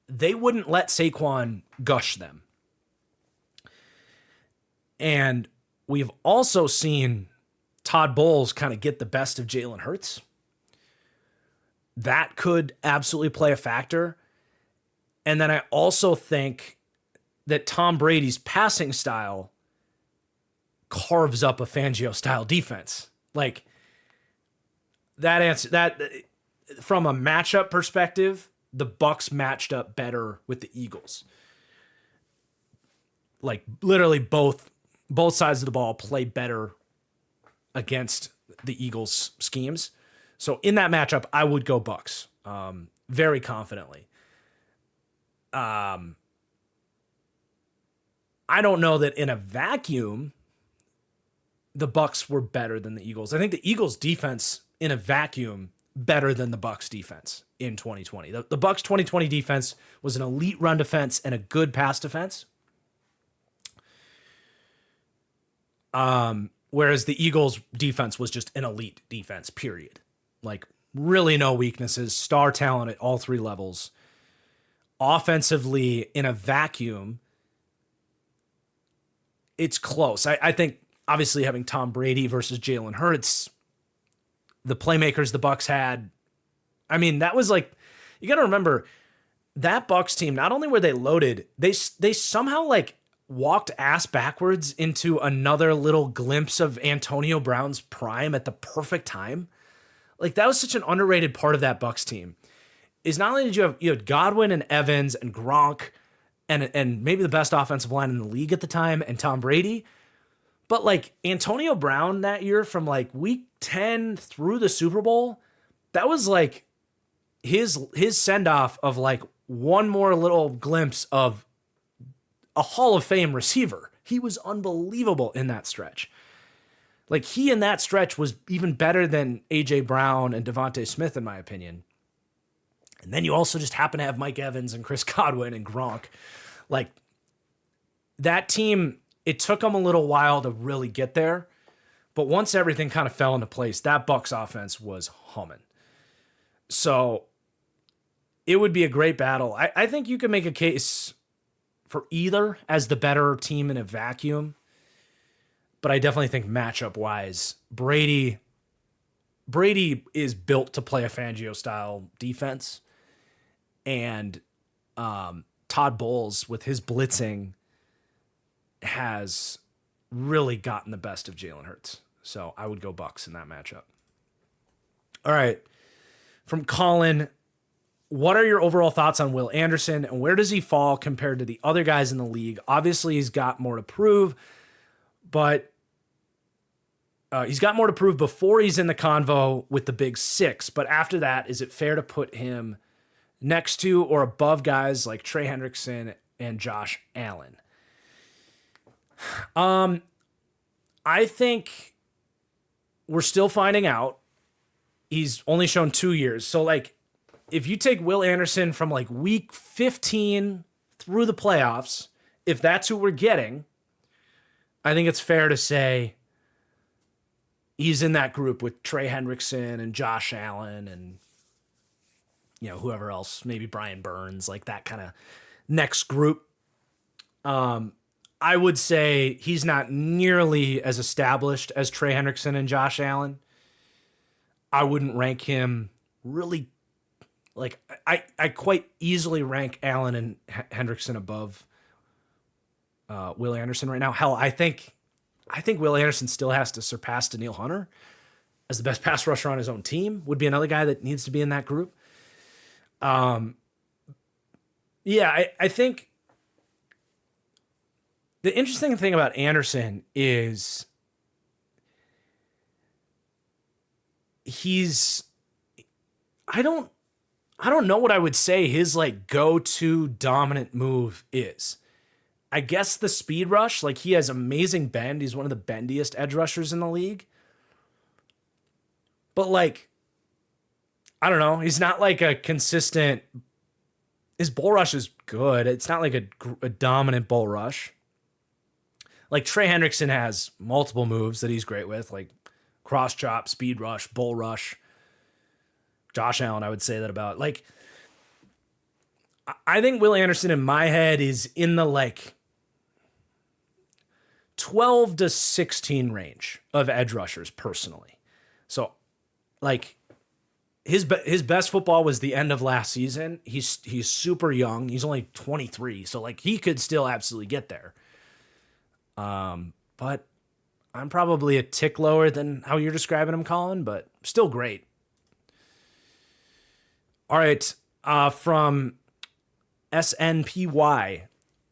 they wouldn't let Saquon gush them. And we've also seen Todd Bowles kind of get the best of Jalen Hurts. That could absolutely play a factor. And then I also think that Tom Brady's passing style carves up a Fangio style defense. Like that from a matchup perspective, the Bucks matched up better with the Eagles. Like literally both sides of the ball play better against the Eagles schemes. So in that matchup, I would go Bucks very confidently. I don't know that in a vacuum, the Bucks were better than the Eagles. I think the Eagles defense in a vacuum better than the Bucks defense in 2020. The Bucks 2020 defense was an elite run defense and a good pass defense. Whereas the Eagles defense was just an elite defense, period. Like really no weaknesses, star talent at all three levels. Offensively, in a vacuum, it's close. I think obviously having Tom Brady versus Jalen Hurts, the playmakers the Bucks had, I mean, that was like, you got to remember that Bucks team, not only were they loaded, they somehow like walked ass backwards into another little glimpse of Antonio Brown's prime at the perfect time. Like that was such an underrated part of that Bucks team. Is not only did you had Godwin and Evans and Gronk and maybe the best offensive line in the league at the time and Tom Brady, but like Antonio Brown that year from like week 10 through the Super Bowl, that was like his send-off of like one more little glimpse of a Hall of Fame receiver. He was unbelievable in that stretch. Like he in that stretch was even better than A.J. Brown and Devontae Smith, in my opinion. And then you also just happen to have Mike Evans and Chris Godwin and Gronk. Like that team, it took them a little while to really get there. But once everything kind of fell into place, that Bucks offense was humming. So it would be a great battle. I think you can make a case for either as the better team in a vacuum. But I definitely think matchup-wise, Brady is built to play a Fangio-style defense. And Todd Bowles, with his blitzing, has really gotten the best of Jalen Hurts. So I would go Bucks in that matchup. All right. From Colin, what are your overall thoughts on Will Anderson, and where does he fall compared to the other guys in the league? Obviously, he's got more to prove, but he's got more to prove before he's in the convo with the big six. But after that, is it fair to put him next to or above guys like Trey Hendrickson and Josh Allen? I think we're still finding out. He's only shown 2 years. So, like, if you take Will Anderson from, like, week 15 through the playoffs, if that's who we're getting, I think it's fair to say he's in that group with Trey Hendrickson and Josh Allen and, you know, whoever else, maybe Brian Burns, like that kind of next group. I would say he's not nearly as established as Trey Hendrickson and Josh Allen. I wouldn't rank him really, like, I quite easily rank Allen and Hendrickson above Will Anderson right now. Hell, I think Will Anderson still has to surpass Danielle Hunter as the best pass rusher on his own team. Would be another guy that needs to be in that group. I think the interesting thing about Anderson is I don't know what I would say his like go-to dominant move is. I guess the speed rush, like he has amazing bend. He's one of the bendiest edge rushers in the league. But like, I don't know. He's not like a consistent, his bull rush is good. It's not like a dominant bull rush. Like Trey Hendrickson has multiple moves that he's great with, like cross chop, speed rush, bull rush. Josh Allen, I would say that about. Like, I think Will Anderson in my head is in the like 12 to 16 range of edge rushers personally. So like his best football was the end of last season. He's super young. He's only 23. So like he could still absolutely get there. But I'm probably a tick lower than how you're describing him, Colin, but still great. All right. From SNPY,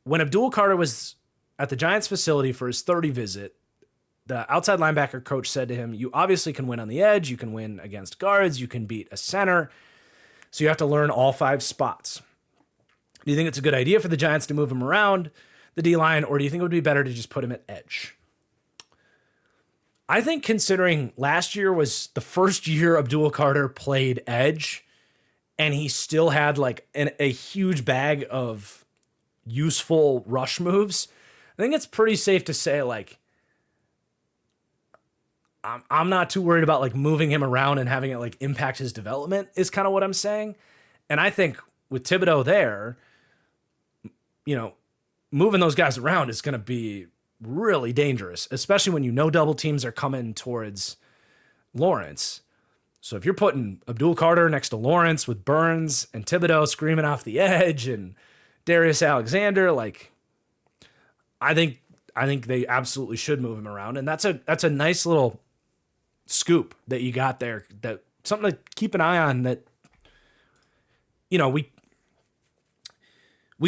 when Abdul Carter was at the Giants facility for his 30 visit, the outside linebacker coach said to him, "You obviously can win on the edge. You can win against guards. You can beat a center. So you have to learn all 5 spots. Do you think it's a good idea for the Giants to move him around the D-line, or do you think it would be better to just put him at edge?" I think considering last year was the first year Abdul Carter played edge, and he still had like a huge bag of useful rush moves, I think it's pretty safe to say like I'm not too worried about like moving him around and having it like impact his development is kind of what I'm saying. And I think with Thibodeau there, you know, moving those guys around is going to be really dangerous, especially when you know double teams are coming towards Lawrence. So if you're putting Abdul Carter next to Lawrence with Burns and Thibodeau screaming off the edge and Darius Alexander, like I think they absolutely should move him around. And that's a nice little scoop that you got there, that something to keep an eye on, that, you know, we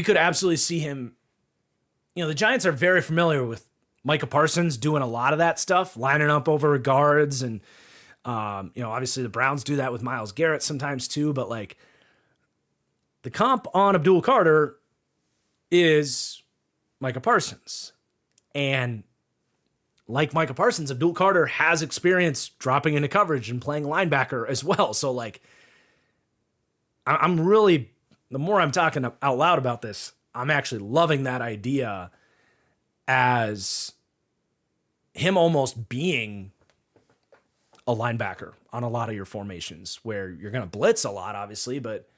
could absolutely see him. You know, the Giants are very familiar with Micah Parsons doing a lot of that stuff, lining up over guards. And, you know, obviously the Browns do that with Myles Garrett sometimes too. But like the comp on Abdul Carter is Micah Parsons. And like Micah Parsons, Abdul Carter has experience dropping into coverage and playing linebacker as well. So like, I'm really, the more I'm talking out loud about this, I'm actually loving that idea as him almost being a linebacker on a lot of your formations, where you're going to blitz a lot, obviously, but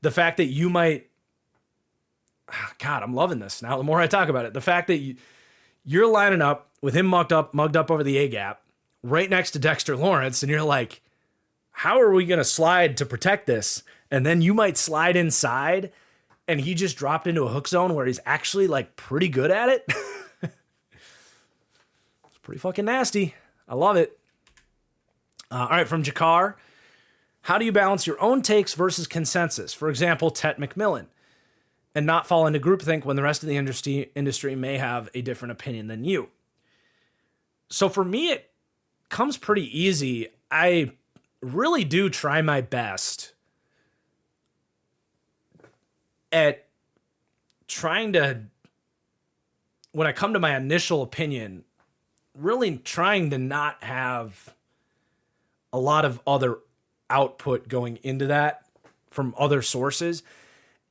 the fact that you might, God, I'm loving this now. The more I talk about it, the fact that you're lining up with him mugged up over the A-gap right next to Dexter Lawrence, and you're like, how are we going to slide to protect this? And then you might slide inside, and he just dropped into a hook zone where he's actually like pretty good at it. It's pretty fucking nasty. I love it. All right, from Jakar. How do you balance your own takes versus consensus? For example, Tet McMillan, and not fall into groupthink when the rest of the industry may have a different opinion than you. So for me, it comes pretty easy. I really do try my best at trying to, when I come to my initial opinion, really trying to not have a lot of other output going into that from other sources.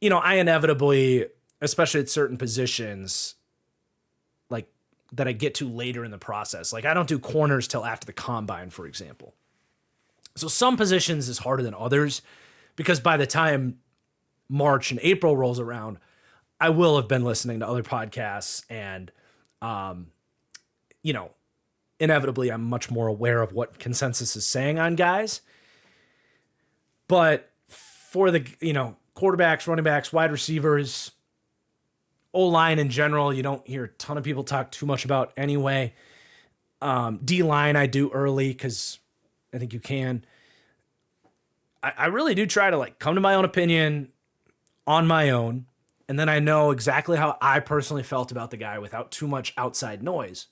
I inevitably, especially at certain positions, like that I get to later in the process. Like I don't do corners till after the combine, for example. So some positions is harder than others because by the time March and April rolls around, I will have been listening to other podcasts and, inevitably I'm much more aware of what consensus is saying on guys. But for the, quarterbacks, running backs, wide receivers, O-line in general, you don't hear a ton of people talk too much about anyway. D-line I do early because I think you can. I really do try to come to my own opinion on my own. And then I know exactly how I personally felt about the guy without too much outside noise.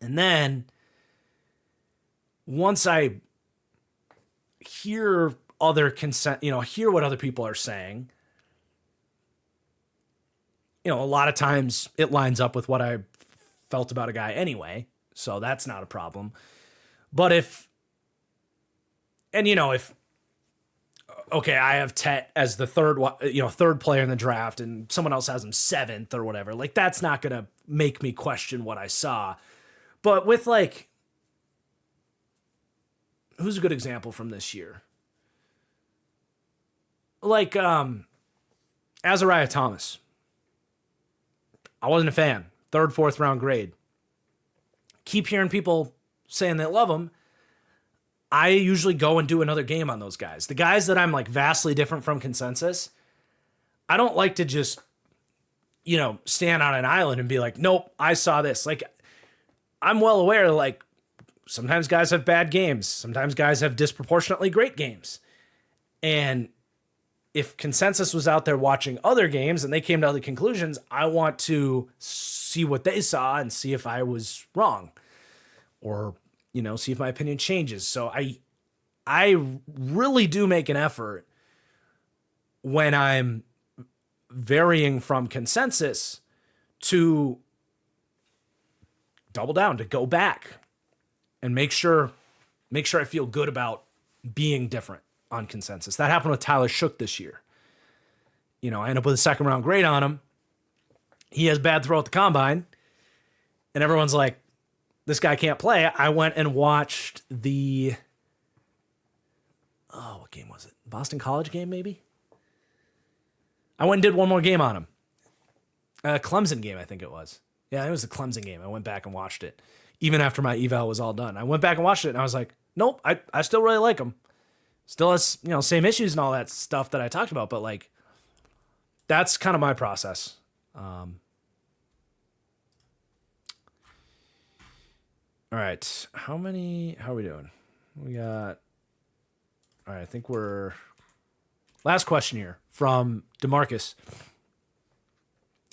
And then once I hear hear what other people are saying, a lot of times it lines up with what I felt about a guy anyway. So that's not a problem. But if I have Tet as the third player in the draft and someone else has him 7th or whatever, that's not going to make me question what I saw. But with who's a good example from this year? Azariah Thomas. I wasn't a fan. 3rd, 4th round grade. Keep hearing people saying they love him. I usually go and do another game on those guys. The guys that I'm vastly different from consensus, I don't like to just, stand on an island and be like, nope, I saw this. I'm well aware, sometimes guys have bad games. Sometimes guys have disproportionately great games. And if consensus was out there watching other games and they came to other conclusions, I want to see what they saw and see if I was wrong or, see if my opinion changes. So I really do make an effort when I'm varying from consensus to double down, to go back and make sure I feel good about being different on consensus. That happened with Tyler Shook this year. I end up with a 2nd round grade on him. He has bad throw at the combine. And everyone's like, this guy can't play. I went and watched what game was it? Boston College game, maybe? I went and did one more game on him. Clemson game, I think it was. Yeah, it was the Clemson game. I went back and watched it. Even after my eval was all done. I went back and watched it and I was like, nope, I still really like him. Still has, same issues and all that stuff that I talked about, but that's kind of my process. All right. How are we doing? We got, all right, I think we're, last question here from DeMarcus.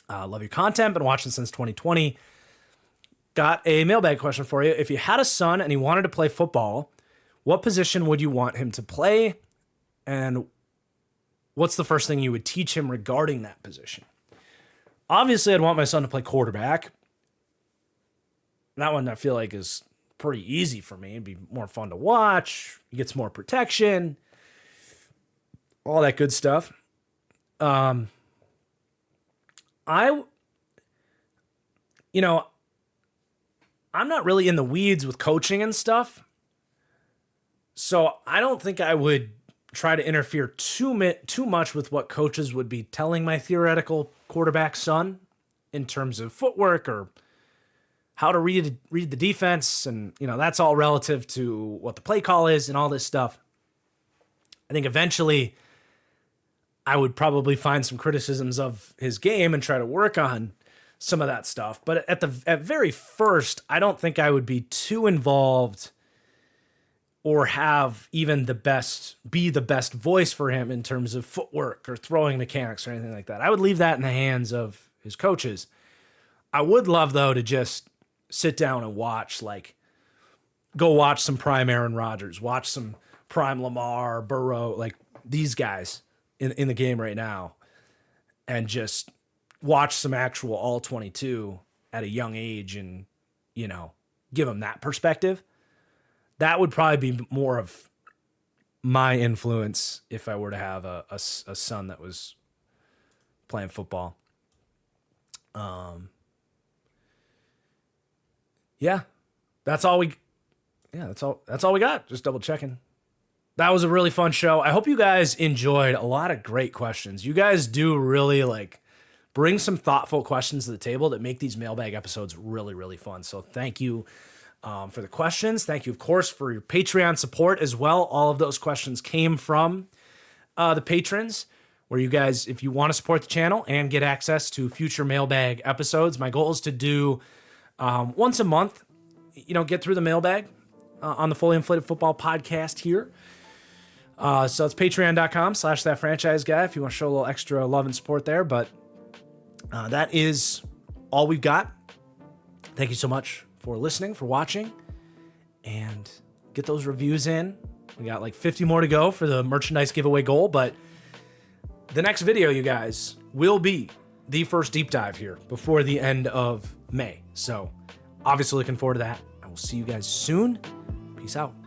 Love your content, been watching since 2020. Got a mailbag question for you. If you had a son and he wanted to play football, what position would you want him to play? And what's the first thing you would teach him regarding that position? Obviously, I'd want my son to play quarterback. That one I feel like is pretty easy for me. It'd be more fun to watch. He gets more protection. All that good stuff. I'm not really in the weeds with coaching and stuff. So I don't think I would try to interfere too much with what coaches would be telling my theoretical quarterback son in terms of footwork or how to read the defense. And, that's all relative to what the play call is and all this stuff. I think eventually I would probably find some criticisms of his game and try to work on some of that stuff. But at very first, I don't think I would be too involved or have even be the best voice for him in terms of footwork or throwing mechanics or anything like that. I would leave that in the hands of his coaches. I would love, though, to just sit down and go watch some prime Aaron Rodgers, watch some prime Lamar, Burrow, like these guys in the game right now, and just watch some actual all 22 at a young age and, give them that perspective. That would probably be more of my influence if I were to have a son that was playing football. That's all we got. Just double checking. That was a really fun show. I hope you guys enjoyed. A lot of great questions. You guys do really bring some thoughtful questions to the table that make these mailbag episodes really, really fun. So thank you for the questions. Thank you, of course, for your Patreon support as well. All of those questions came from the patrons, where you guys, if you want to support the channel and get access to future mailbag episodes, my goal is to do once a month, get through the mailbag on the Fully Inflated Football podcast here. So it's patreon.com/thatfranchiseguy if you want to show a little extra love and support there. But that is all we've got. Thank you so much for listening, for watching, and get those reviews in. We got 50 more to go for the merchandise giveaway goal, but the next video, you guys, will be the first deep dive here before the end of May. So obviously looking forward to that. I will see you guys soon. Peace out.